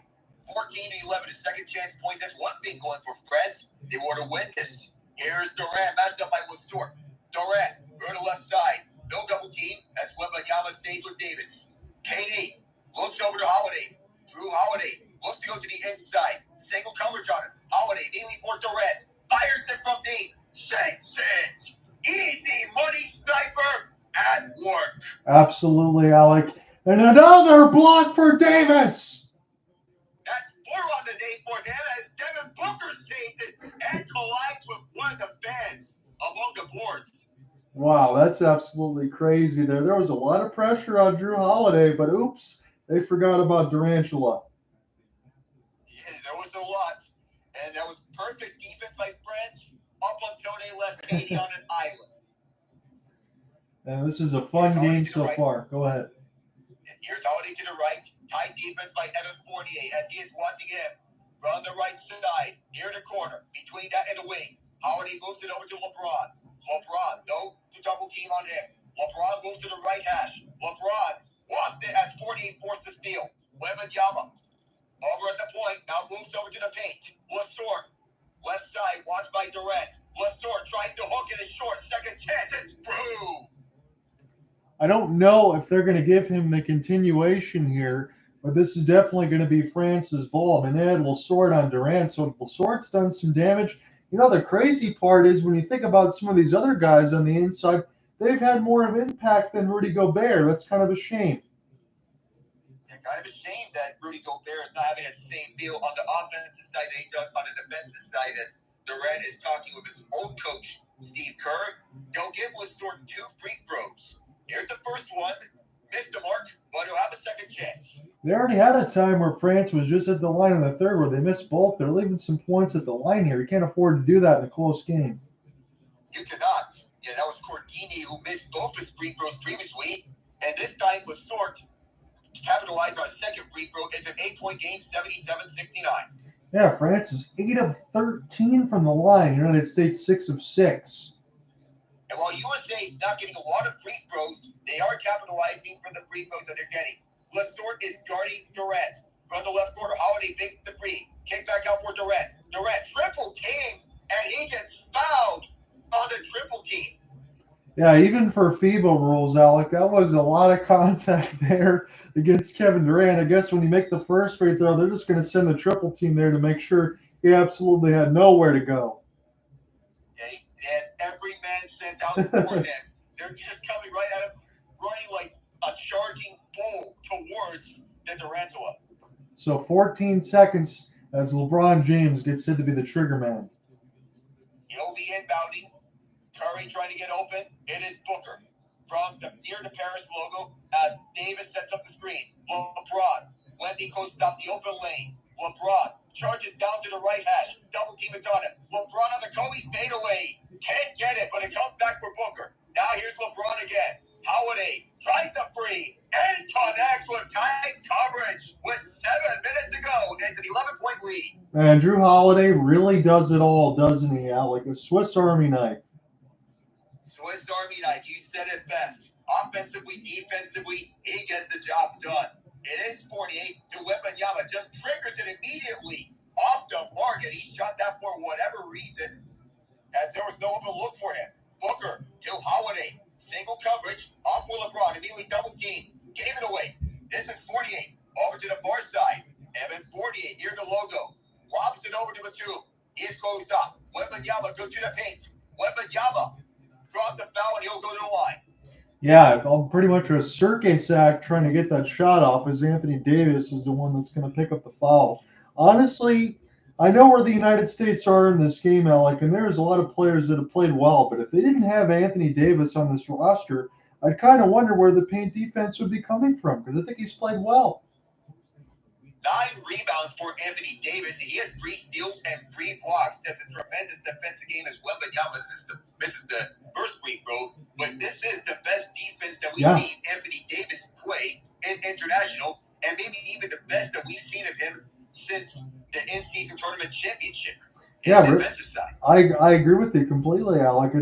14-11, a second chance points. That's one thing going for France. They want to win this. Here's Durant, matched up by Lesor. Durant, go to the left side. No double team as Wembanyama stays with Davis. KD looks over to Holiday. Jrue Holiday looks to go to the inside. Single coverage on him. Holiday kneeling for Durant. Fires it from deep. Shakes it. Easy money sniper at work. Absolutely, Alec. And another block for Davis. That's 4 on the day for him as Devin Booker saves it and collides with one of the fans along the boards. Wow, that's absolutely crazy there. There was a lot of pressure on Jrue Holiday, but oops, they forgot about Durantula. Yeah, there was a lot. And that was perfect defense by France up until they left KD on an island. And this is a fun game so far. Go ahead. Here's Holiday to the right. Tight defense by Evan Fournier as he is watching him run the right side near the corner between that and the wing. Holiday moves it over to LeBron. LeBron, no double team on him. LeBron moves to the right hash. LeBron wants it as Fournier forces steal. Wembanyama over at the point, now moves over to the paint. Lesor, left side, watched by Durant. Lesor tries to hook it, is short. Second chance, it's through. I don't know if they're going to give him the continuation here, but this is definitely going to be France's ball. I mean, they had Lesor on Durant, so Lesor's done some damage. You know, the crazy part is when you think about some of these other guys on the inside, they've had more of an impact than Rudy Gobert. That's kind of a shame. Yeah, kind of a shame that Rudy Gobert is not having the same feel on the offensive side that he does on the defensive side as Durant is talking with his own coach, Steve Kerr. Don't give Lesor 2 free throws. Here's the first one. Missed the mark, but he'll have a second chance. They already had a time where France was just at the line in the third where they missed both. They're leaving some points at the line here. You can't afford to do that in a close game. You cannot. Yeah, that was Cordinier who missed both his free throws previously. And this time, Lesor capitalized on a second free throw. It's an 8-point game, 77-69. Yeah, France is 8 of 13 from the line. United States 6 of 6. And while USA is not getting a lot of free throws, they are capitalizing from the free throws that they're getting. Lesor is guarding Durant. From the left corner, Holiday fakes the free. Kick back out for Durant. Durant triple team, and he gets fouled on the triple team. Yeah, even for FIBA rules, Alec, that was a lot of contact there against Kevin Durant. I guess when you make the first free throw, they're just going to send the triple team there to make sure he absolutely had nowhere to go. They had every man sent out for them. They're just coming right at him, running like a charging bull towards the Durantula. So 14 seconds as LeBron James gets said to be the trigger man. He'll be inbounding. Curry trying to get open. It is Booker from near the Paris logo as Davis sets up the screen. LeBron. Wemby goes up the open lane. LeBron charges down to the right hash. Double team is on him. LeBron on the Kobe fadeaway. Can't get it, but it comes back for Booker. Now here's LeBron again. Holiday tries to free and connects with tight coverage with 7 minutes to go. It's an 11-point lead. And Jrue Holiday really does it all, doesn't he, Alec? A Swiss Army knife. Swiss Army knife. You said it best. Offensively, defensively, he gets the job done. It is 48 to Wembanyama. Just triggers it immediately off the mark, and he shot that for whatever reason, as there was no open look for him. Booker to Holiday. Single coverage off for LeBron. Immediately double team. Gave it away. This is 48. Over to the far side. Evan Fournier near the logo. Lobs it over to the two. East Coast up. Wembanyama goes to the paint. Wembanyama draws the foul, and he'll go to the line. Yeah, pretty much a circus act trying to get that shot off as Anthony Davis is the one that's going to pick up the foul. Honestly, I know where the United States are in this game, Alec, and there's a lot of players that have played well, but if they didn't have Anthony Davis on this roster, I'd kind of wonder where the paint defense would be coming from because I think he's played well. 9 rebounds for Anthony Davis. He has 3 steals and 3 blocks. That's a tremendous defensive game as Wembanyama misses the first free throw. But this is the best defense that we've seen Anthony Davis play in international and maybe wins the in-season tournament championship. Yeah, the defensive side. I agree with you completely, Alec.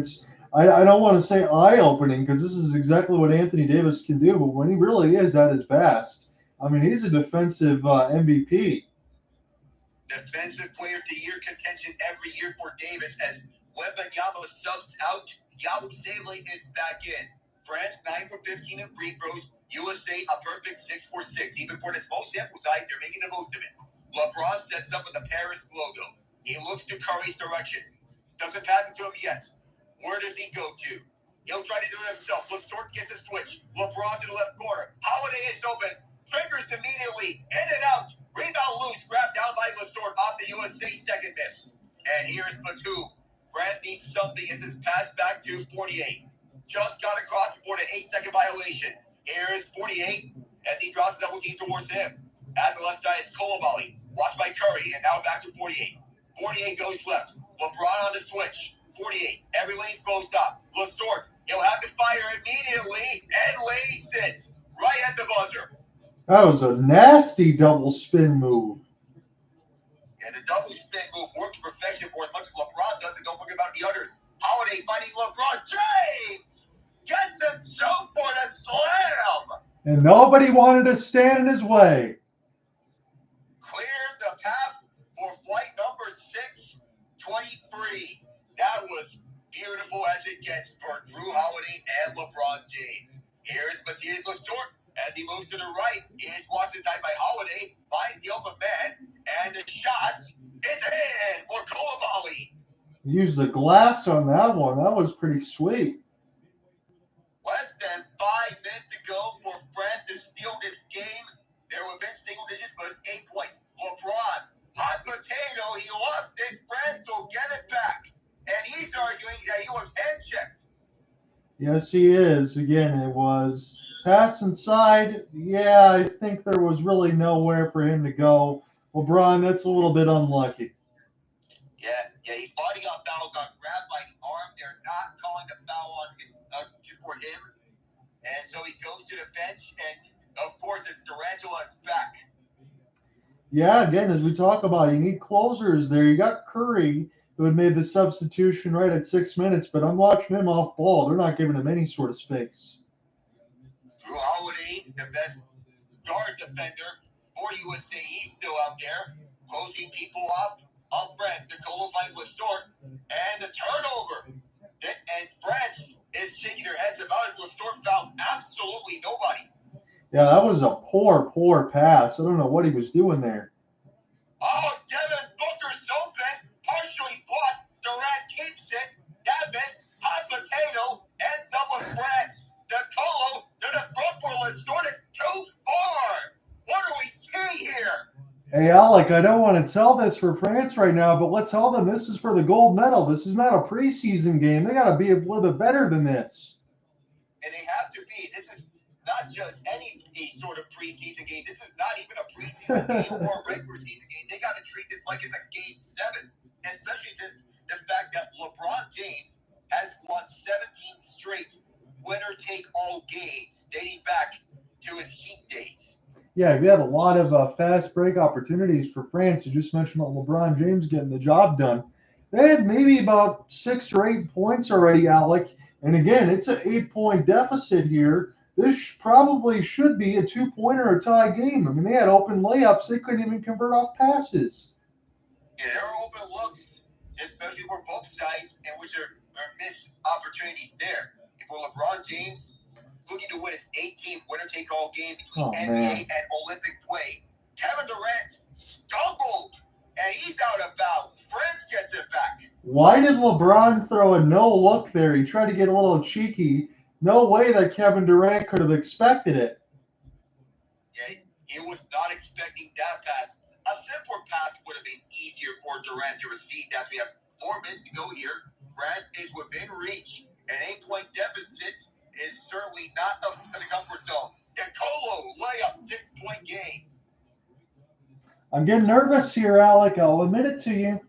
I don't want to say eye-opening because this is exactly what Anthony Davis can do, but when he really is at his best, I mean, he's a defensive MVP. Defensive Player of the Year contention every year for Davis as Wembanyama subs out. Yabusele is back in. France 9 for 15 in free throws. USA a perfect 6 for 6. Even for this small sample size, they're making the most of it. LeBron sets up with the Paris logo. He looks to Curry's direction. Doesn't pass it to him yet. Where does he go to? He'll try to do it himself. LeSort gets a switch. LeBron to the left corner. Holiday is open. Triggers immediately. In and out. Rebound loose. Grabbed down by LeSort off the USA second miss. And here's Batum. France needs something as his pass back to 48. Just got across before the 8-second violation. Here is 48 as he draws the double team towards him. At the left side is Collet. Watched by Curry, and now back to 48. 48 goes left. LeBron on the switch. 48. Every lane's closed up. LeSort. He'll have to fire immediately and lays it right at the buzzer. That was a nasty double spin move. And the double spin move worked to perfection for as much as LeBron does it. Don't forget about the others. Holiday fighting LeBron James. Gets him so for the slam. And nobody wanted to stand in his way. Cleared the path for flight number 623. That was beautiful as it gets for Jrue Holiday and LeBron James. Here's Matthias LeSort as he moves to the right. Is Watson tied by Holiday. Finds the open man. And the shot is in for Collet. He used the glass on that one. That was pretty sweet. Less than 5 minutes to go for France to steal this game. There were been single digits, but it's 8 points. LeBron, hot potato, he lost it. France will get it back. And he's arguing that he was head checked. Yes, he is. Again, it was pass inside. Yeah, I think there was really nowhere for him to go. LeBron, that's a little bit unlucky. Yeah, he thought he got fouled, got grabbed by the arm. They're not calling a foul on him, for him. And so he goes to the bench, and of course, it's Durant's back. Yeah, again, as we talk about, you need closers there. You got Curry, who had made the substitution right at 6 minutes, but I'm watching him off ball. They're not giving him any sort of space. Jrue Holiday, the best guard defender for USA, he's still out there, closing people up. Up France, the Collet fight LeSort, and the turnover. And France is shaking their heads about as LeSort found absolutely nobody. Yeah, that was a poor pass. I don't know what he was doing there. Oh, Devin Booker's open, partially blocked. Durant keeps it. Davis, hot potato, and someone France. The Collet to the front for LeSort is too far. What do we see here? Hey, Alec, I don't want to tell this for France right now, but let's tell them this is for the gold medal. This is not a preseason game. They got to be a little bit better than this. And they have to be. This is not just any sort of preseason game. This is not even a preseason game or a regular season game. They got to treat this like it's a game 7, especially since the fact that LeBron James has won 17 straight winner-take-all games dating back to his Heat days. Yeah, we had a lot of fast break opportunities for France. You just mentioned about LeBron James getting the job done. They had maybe about 6 or 8 points already, Alec. And again, it's an 8-point deficit here. This probably should be a 2-pointer or a tie game. I mean, they had open layups. They couldn't even convert off passes. Yeah, there are open looks, especially for both sides, and which are missed opportunities there. And for LeBron James, looking to win his 18th winner-take-all game between NBA and Olympic play. Kevin Durant stumbled, and he's out of bounds. France gets it back. Why did LeBron throw a no-look there? He tried to get a little cheeky. No way that Kevin Durant could have expected it. Yeah, he was not expecting that pass. A simpler pass would have been easier for Durant to receive. As we have 4 minutes to go here, France is within reach. An 8-point deficit is certainly not in the comfort zone. The Collet layup 6-point game. I'm getting nervous here, Alec. I'll admit it to you.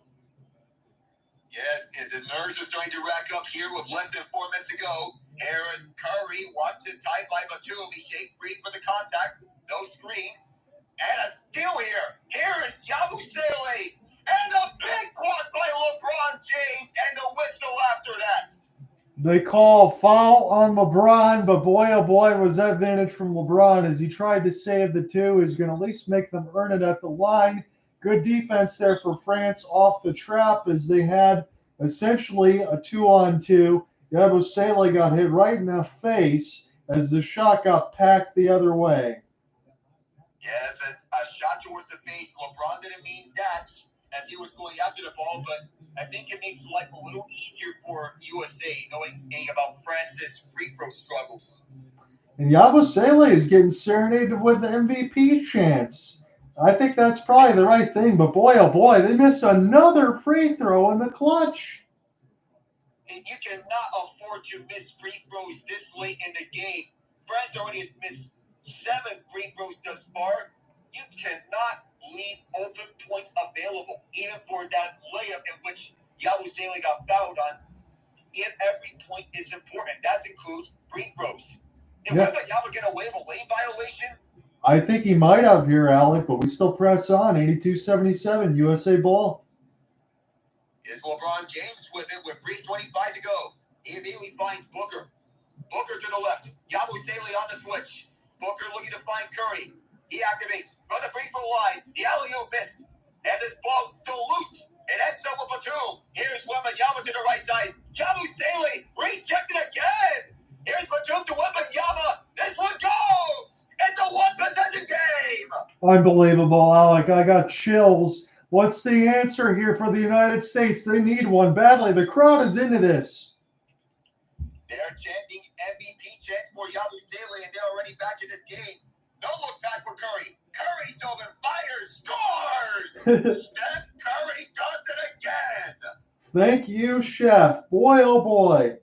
Yes, and the nerves are starting to rack up here with less than 4 minutes to go. Harris, Curry, Watson tied by Batum. He shakes free for the contact. No screen. And a steal here. Here is Yabusele. And a big block by LeBron James. And the whistle after that. They call foul on LeBron, but boy, oh boy, was that advantage from LeBron as he tried to save the two. He's going to at least make them earn it at the line. Good defense there for France off the trap as they had essentially a 2-on-2. Yabusele got hit right in the face as the shot got packed the other way. Yes, a shot towards the face. LeBron didn't mean that as he was going after the ball, but I think it makes life a little easier for USA knowing about France's free throw struggles. And Yabusele is getting serenaded with the MVP chance. I think that's probably the right thing, but boy, oh boy, they missed another free throw in the clutch. And you cannot afford to miss free throws this late in the game. France already has missed 7 free throws thus far. You cannot leave open points available, even for that layup in which Yabusele got fouled on. If every point is important, that includes free throws. Did Wembanyama get away with a lane violation? I think he might have here, Alec, but we still press on. 82-77, USA ball. Is LeBron James with it with 3:25 to go. He immediately finds Booker. Booker to the left. Yabusele on the switch. Booker looking to find Curry. He activates from the free throw line. The alley-oop missed. And this ball's still loose. It ends up with Batum. Here's Wembanyama to the right side. Yabusele rejected again. Here's Batum to Wembanyama. This one goes. It's a 1-possession game. Unbelievable, Alec. I got chills. What's the answer here for the United States? They need one badly. The crowd is into this. They're chanting MVP chants for Yabusele, and they're already back in this game. No look back for Curry. Curry's open, fires, scores! Steph Curry does it again. Thank you, Chef. Boy, oh boy.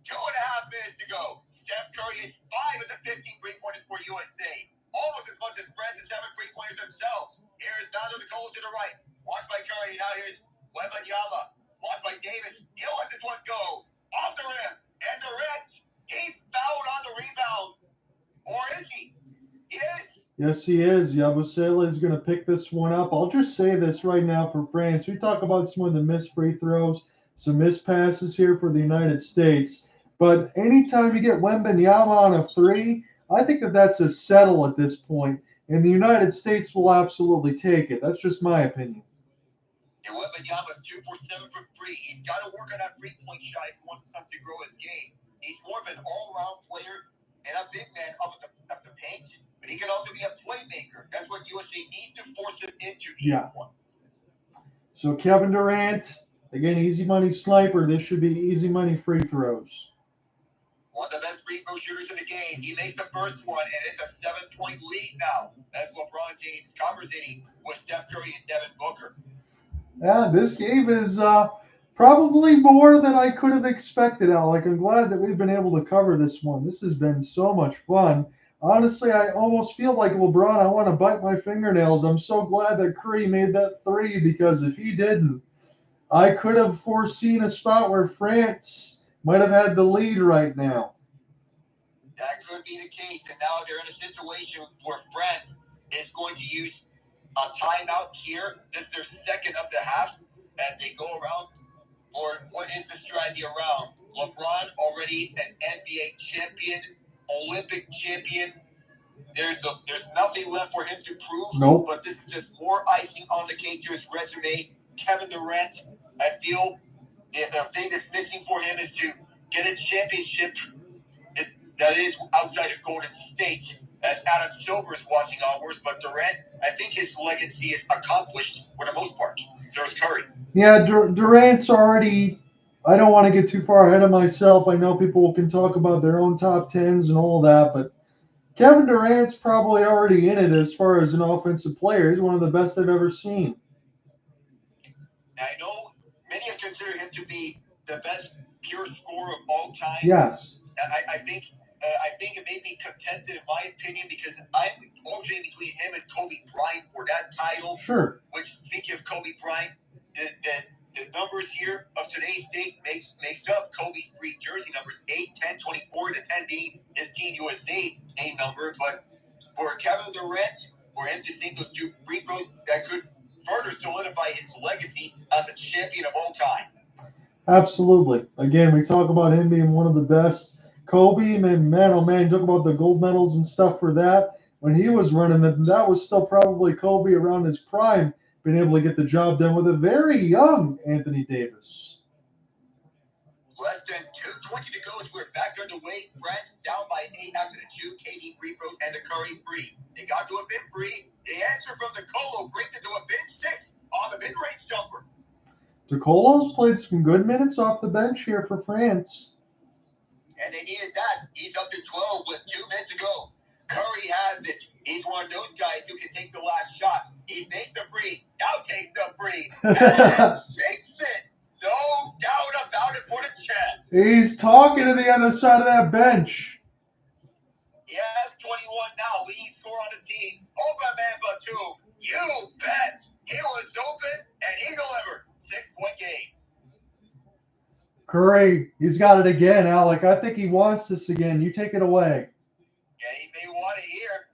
2.5 minutes to go. Steph Curry is 5 of the 15 3-pointers for USA. Almost as much as France's 7 3-pointers themselves. Here's Nava the goal to the right. Watched by Curry. Now here's Wembanyama. Watched by Davis. He'll let this one go. Off the rim. And Durant. He's fouled on the rebound. Or is he? He is. Yes, he is. Yabusele is going to pick this one up. I'll just say this right now for France. We talk about some of the missed free throws, some missed passes here for the United States. But anytime you get Wembanyama on a 3, I think that that's a settle at this point, and the United States will absolutely take it. That's just my opinion. And Wembanyama's 2 for 7 from 3. He's got to work on that 3-point shot if he wants to grow his game. He's more of an all-around player and a big man of the paint, but he can also be a playmaker. That's what USA needs to force him into the one. So Kevin Durant, again, easy money sniper. This should be easy money free throws. One of the best free throw shooters in the game. He makes the first one, and it's a 7-point lead now as LeBron James conversating with Steph Curry and Devin Booker. Yeah, this game is probably more than I could have expected, Alec. I'm glad that we've been able to cover this one. This has been so much fun. Honestly, I almost feel like LeBron. I want to bite my fingernails. I'm so glad that Curry made that 3 because if he didn't, I could have foreseen a spot where France might have had the lead right now. That could be the case, and now they're in a situation where France is going to use a timeout here. This is their second of the half as they go around for what is the strategy around. LeBron already an NBA champion, Olympic champion. There's nothing left for him to prove. Nope. But this is just more icing on the cake to his resume. Kevin Durant, I feel the thing that's missing for him is to get a championship that is outside of Golden State, as Adam Silver's watching onwards. But Durant, I think his legacy is accomplished for the most part. So is Curry. Yeah, Durant's already. I don't want to get too far ahead of myself. I know people can talk about their own top 10s and all that, but Kevin Durant's probably already in it as far as an offensive player. He's one of the best I've ever seen. I know many have considered him to be the best pure scorer of all time. Yes. I think it may be contested in my opinion because I'm alternating between him and Kobe Bryant for that title. Sure. Which, speaking of Kobe Bryant, the numbers here of today's date makes up Kobe's 3 jersey numbers, 8, 10, 24, the 10 being his Team USA name number. But for Kevin Durant, for him to sink those 2 free throws that could further solidify his legacy as a champion of all time. Absolutely. Again, we talk about him being one of the best. Kobe, man, oh man, talk about the gold medals and stuff for that. When he was running it, that was still probably Kobe around his prime, being able to get the job done with a very young Anthony Davis. Less than 2:20 to go as we're back underway. France down by 8 after the 2 KD free throws and the Curry free. They got to a bin free. The answer from the Collet brings it to a bin 6 on the mid-range jumper. DeColo's played some good minutes off the bench here for France. And they needed that. He's up to 12 with 2 minutes to go. Curry has it. He's one of those guys who can take the last shot. He makes the free. Now takes the free. And shakes it. No doubt about it for the chance. He's talking to the other side of that bench. He has 21 now. Leading scorer on the team. Open man Batum. You bet. He was open and he delivered. 6-point game. Curry, he's got it again, Alec. I think he wants this again. You take it away. Yeah, he may want it here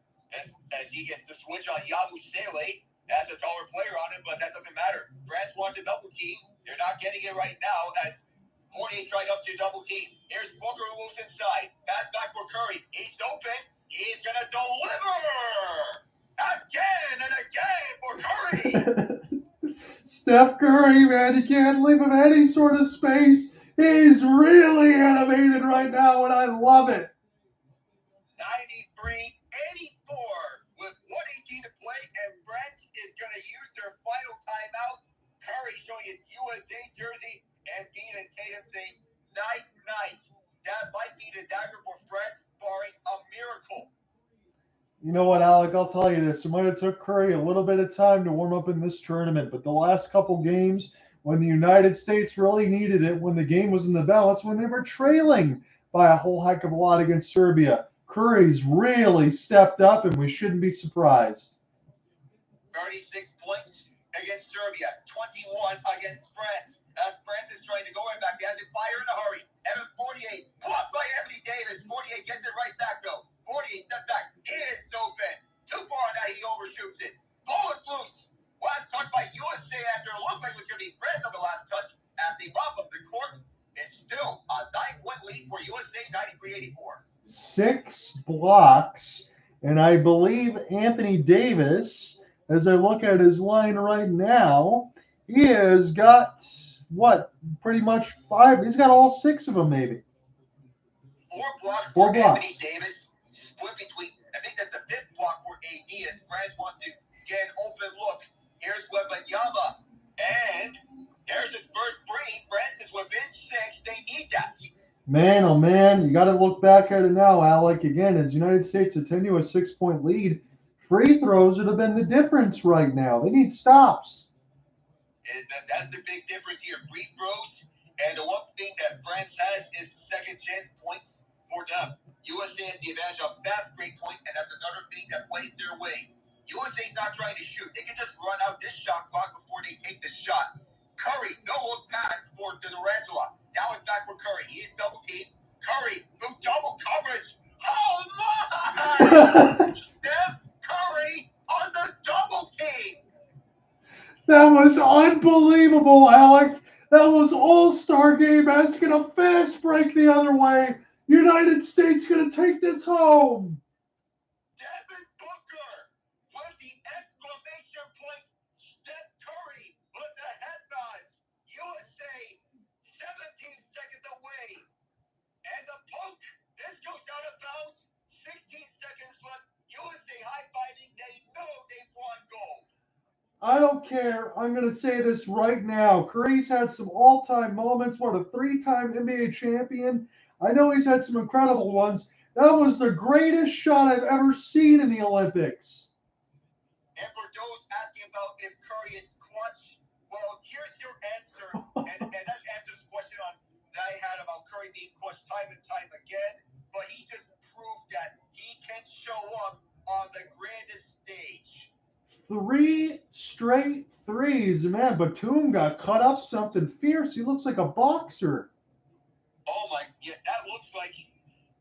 as he gets the switch on Yabusele. Has a taller player on him, but that doesn't matter. France wants a double team. They're not getting it right now as Fournier's right up to double team. Here's Booker who moves inside. Pass back for Curry. He's open. He's going to deliver again and again for Curry. Steph Curry, man, you can't leave him any sort of space. He's really animated right now, and I love it. 93-84 with 1:18 to play, and France is going to use their final timeout. Curry showing his USA jersey, and Embiid and Tatum saying, night, night. That might be the dagger for France, barring a miracle. You know what, Alec? I'll tell you this. It might have took Curry a little bit of time to warm up in this tournament, but the last couple games, when the United States really needed it, when the game was in the balance, when they were trailing by a whole heck of a lot against Serbia, Curry's really stepped up, and we shouldn't be surprised. 36 points against Serbia, 21 against France. As France is trying to go right back, they have to fire in a hurry. Evan 48, blocked by Anthony Davis. 48 gets it right back, though. 48 steps back. It is so bent. Too far now, he overshoots it. Ball is loose. Last touch by USA after it looked like it was going to be France on the last touch. As they mop up the court, it's still a 9-point lead for USA, 93-84. 6 blocks, and I believe Anthony Davis, as I look at his line right now, he has got, pretty much 5. He's got all 6 of them, maybe. 4 blocks 4 for blocks. Anthony Davis, split between, I think that's a 5th block for AD as France wants to get an open look. Here's Wembanyama, and there's his third free. France is within 6. They need that. Man, oh man, you got to look back at it now, Alec. Again, as United States continue a 6-point lead, free throws would have been the difference right now. They need stops. And that's the big difference here. Free throws, and the one thing that France has is second chance points for them. USA has the advantage of fast break points, and that's another thing that plays their way. USA's not trying to shoot. They can just run out this shot clock before they take the shot. Curry, no look pass for Durant. Now it's back for Curry. He is double teamed. Curry, through double coverage. Oh my! Steph Curry on the double team. That was unbelievable, Alec. That was all-star game. That's going to fast break the other way. United States going to take this home. Devin Booker with the exclamation point. Steph Curry with the head nods. USA 17 seconds away. And the poke. This goes out of bounds. 16 seconds left. USA high-fiving. They know they've won gold. I don't care. I'm going to say this right now. Curry's had some all-time moments. What, a 3-time NBA champion? I know he's had some incredible ones. That was the greatest shot I've ever seen in the Olympics. And for those asking about if Curry is clutch, well, here's your answer. And that answers the question that I had about Curry being clutch time and time again. But he just proved that he can show up on the grandest stage. 3 straight threes. Man, Batum got cut up something fierce. He looks like a boxer. Oh my, yeah, that looks like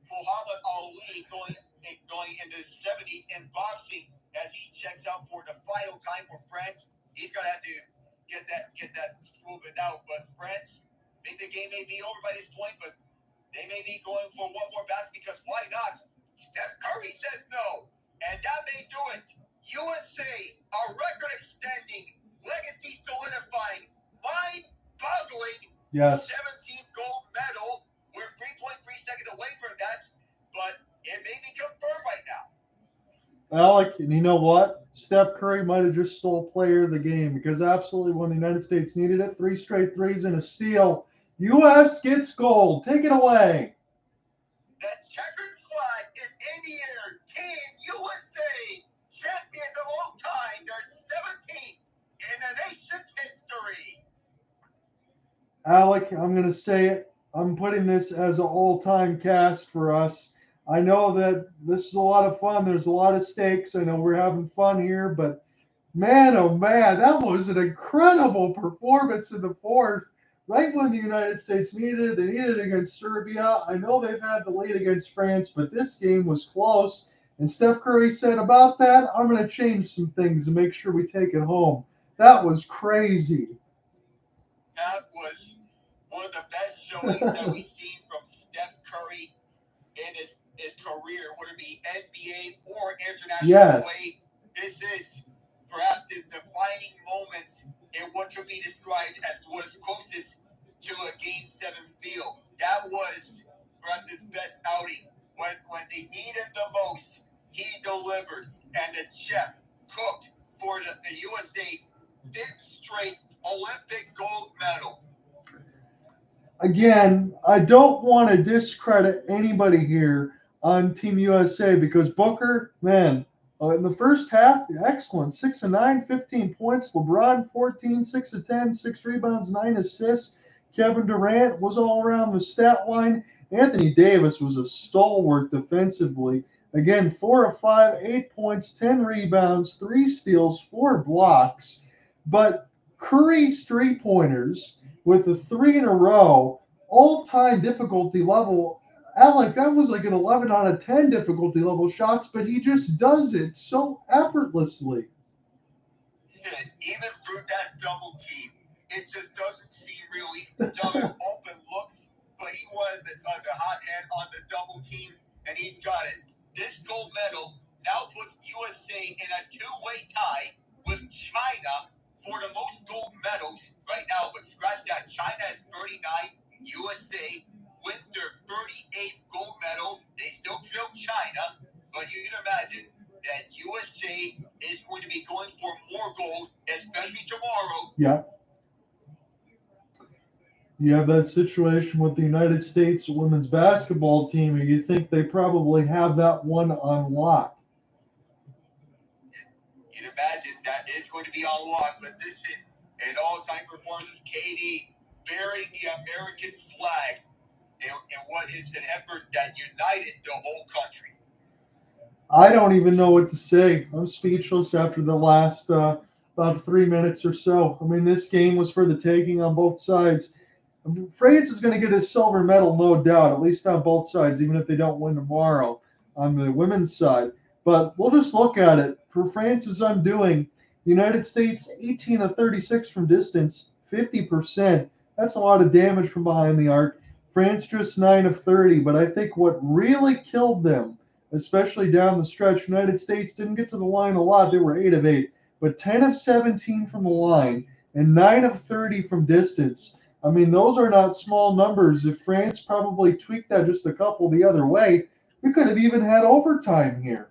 Muhammad Ali going into the 70s in boxing. as he checks out for the final time for France. He's going to have to get that smoothed out. But France, I think the game may be over by this point, but they may be going for one more basket because why not? Steph Curry says no, and that may do it. USA, a record-extending, legacy solidifying, mind-boggling, Yes. 17th gold medal. We're 3.3 seconds away from that, but it may be confirmed right now. Alec, and you know what? Steph Curry might have just stole player of the game because absolutely when the United States needed it, 3 straight threes and a steal. U.S. gets gold. Take it away. The checkered flag is in the air. Team USA, champions of all time. They're 17th in the nation's history. Alec, I'm going to say it. I'm putting this as an all-time cast for us. I know that this is a lot of fun. There's a lot of stakes. I know we're having fun here, but man, oh man, that was an incredible performance in the fourth. Right when the United States needed it, they needed it against Serbia. I know they've had the lead against France, but this game was close. And Steph Curry said about that, I'm going to change some things and make sure we take it home. That was crazy. That was one of the best showings that we've seen from Steph Curry in his career, whether it be NBA or international play. This is perhaps his defining moment in what could be described as what is closest to a Game 7 feel. That was perhaps his best outing. When they needed the most, he delivered, and the chef cooked for the USA's 5th straight Olympic gold medal. Again, I don't want to discredit anybody here on Team USA because Booker, man, in the first half, excellent. 6 of 9, 15 points. LeBron, 14, 6 of 10, 6 rebounds, 9 assists. Kevin Durant was all around the stat line. Anthony Davis was a stalwart defensively. Again, 4 of 5, 8 points, 10 rebounds, 3 steals, 4 blocks. But Curry's three-pointers with the 3 in a row, all-time difficulty level. Alec, that was like an 11 out of 10 difficulty level shots, but he just does it so effortlessly. Even through that double team, it just doesn't seem really double open looks, but he was the hot hand on the double team, and he's got it. This gold medal now puts USA in a two-way tie with China for the most gold medals right now, but scratch that. China has 39. USA wins their 38th gold medal. They still trail China, but you can imagine that USA is going to be going for more gold, especially tomorrow. Yeah. You have that situation with the United States women's basketball team, and you think they probably have that one on lock. You can imagine that is going to be on lock, but this is an all-time performance. KD bearing the American flag in what is an effort that united the whole country. I don't even know what to say. I'm speechless after the last about 3 minutes or so. I mean, this game was for the taking on both sides. France is going to get a silver medal, no doubt, at least on both sides, even if they don't win tomorrow on the women's side. But we'll just look at it. For France's undoing, United States 18 of 36 from distance, 50%. That's a lot of damage from behind the arc. France just 9 of 30. But I think what really killed them, especially down the stretch, United States didn't get to the line a lot. They were 8 of 8. But 10 of 17 from the line and 9 of 30 from distance. I mean, those are not small numbers. If France probably tweaked that just a couple the other way, we could have even had overtime here.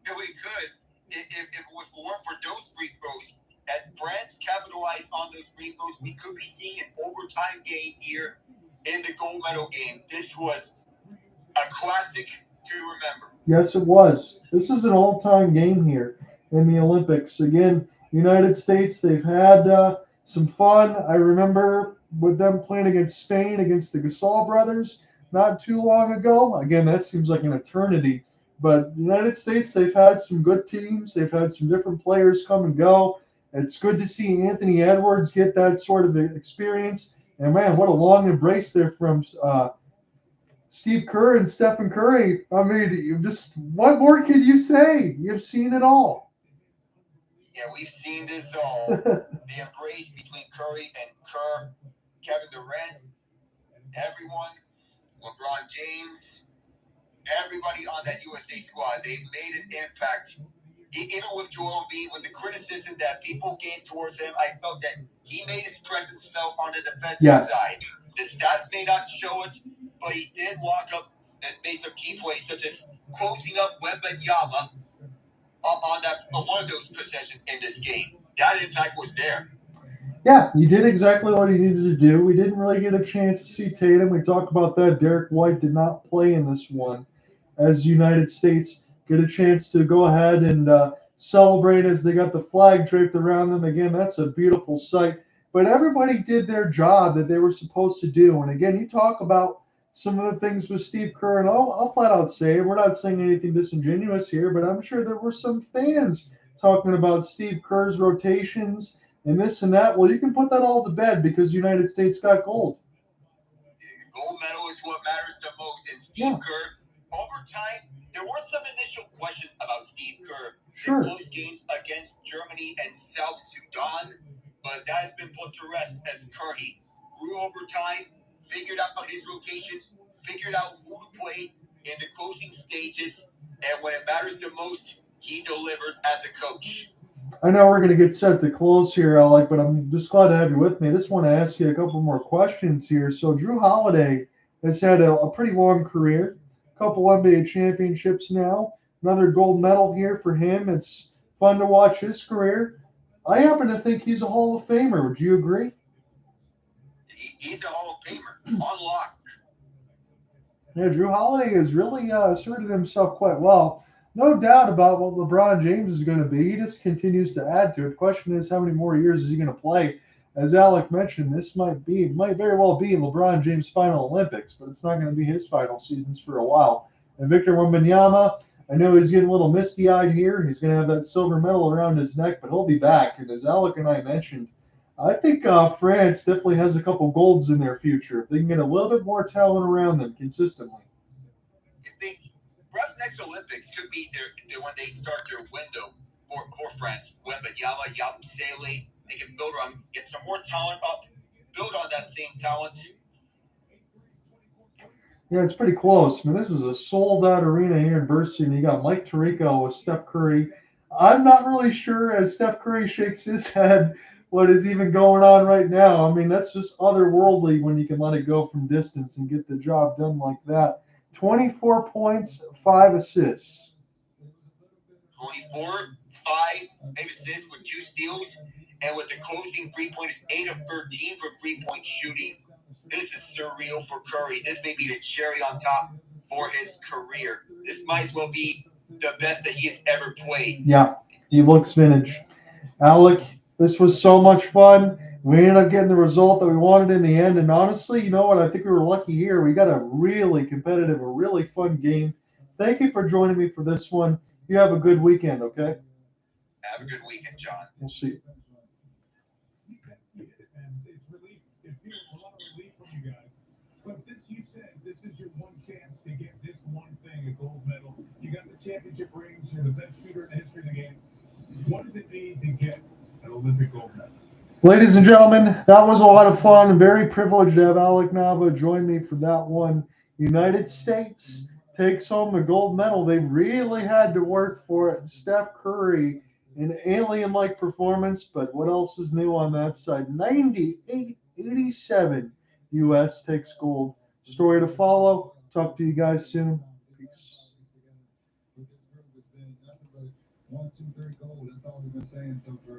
Yeah, we could. If it weren't for those free throws, had France capitalized on those free throws, we could be seeing an overtime game here in the gold medal game. This was a classic to remember. Yes, it was. This is an all-time game here in the Olympics. Again, United States, they've had some fun. I remember with them playing against Spain, against the Gasol brothers, not too long ago. Again, that seems like an eternity. But United States, they've had some good teams. They've had some different players come and go. It's good to see Anthony Edwards get that sort of experience. And, man, what a long embrace there from Steve Kerr and Stephen Curry. I mean, what more can you say? You've seen it all. Yeah, we've seen this all. The embrace between Curry and Kerr, Kevin Durant, everyone, LeBron James, everybody on that USA squad, they made an impact. Even with Joel Embiid, with the criticism that people gave towards him, I felt that he made his presence felt on the defensive side. The stats may not show it, but he did lock up and made some key plays, such as closing up Wembanyama on one of those possessions in this game. That impact was there. Yeah, he did exactly what he needed to do. We didn't really get a chance to see Tatum. We talked about that. Derrick White did not play in this one, as the United States get a chance to go ahead and celebrate as they got the flag draped around them. Again, that's a beautiful sight. But everybody did their job that they were supposed to do. And again, you talk about some of the things with Steve Kerr, and I'll flat out say, we're not saying anything disingenuous here, but I'm sure there were some fans talking about Steve Kerr's rotations and this and that. Well, you can put that all to bed because the United States got gold. Gold medal is what matters the most. And Steve Kerr, over time, there were some initial questions about Steve Kerr. Sure. In close games against Germany and South Sudan, but that has been put to rest as Curry grew over time, figured out his rotations, figured out who to play in the closing stages, and when it matters the most, he delivered as a coach. I know we're going to get set to close here, Alec, but I'm just glad to have you with me. I just want to ask you a couple more questions here. So Jrue Holiday has had a pretty long career, a couple NBA championships now, another gold medal here for him. It's fun to watch his career. I happen to think he's a Hall of Famer. Would you agree? He's a Hall of Famer, on lock. Yeah, Jrue Holiday has really asserted himself quite well. No doubt about what LeBron James is going to be. He just continues to add to it. The question is, how many more years is he going to play? As Alec mentioned, this might very well be LeBron James' final Olympics, but it's not going to be his final seasons for a while. And Victor Wembanyama, I know he's getting a little misty-eyed here. He's going to have that silver medal around his neck, but he'll be back. And as Alec and I mentioned, I think France definitely has a couple golds in their future. If they can get a little bit more talent around them consistently. I think perhaps next Olympics could be when they start their window for France. Wembanyama, Yabusele, they can build on, get some more talent up, build on that same talent. Yeah, it's pretty close. I mean, this is a sold-out arena here in Burston. You got Mike Tirico with Steph Curry. I'm not really sure as Steph Curry shakes his head what is even going on right now. I mean, that's just otherworldly when you can let it go from distance and get the job done like that. 24 points, 5 assists. 24, 5 assists with 2 steals, and with the closing 3 pointers, 8 of 13 for 3-point shooting. This is surreal for Curry. This may be the cherry on top for his career. This might as well be the best that he has ever played. Yeah, he looks vintage. Alec, this was so much fun. We ended up getting the result that we wanted in the end. And honestly, you know what? I think we were lucky here. We got a really competitive, a really fun game. Thank you for joining me for this one. You have a good weekend, okay? Have a good weekend, John. We'll see. But this, you said, this is your one chance to get this one thing, a gold medal. You got the championship rings. You're the best shooter in the history of the game. What does it mean to get an Olympic gold medal? Ladies and gentlemen, that was a lot of fun. I'm very privileged to have Alec Nava join me for that one. United States takes home the gold medal. They really had to work for it. Steph Curry, an alien-like performance, but what else is new on that side? 98-87. U.S. takes gold. Story to follow. Talk to you guys soon. Peace. 1, 2, 3 gold. That's all we've been saying so far.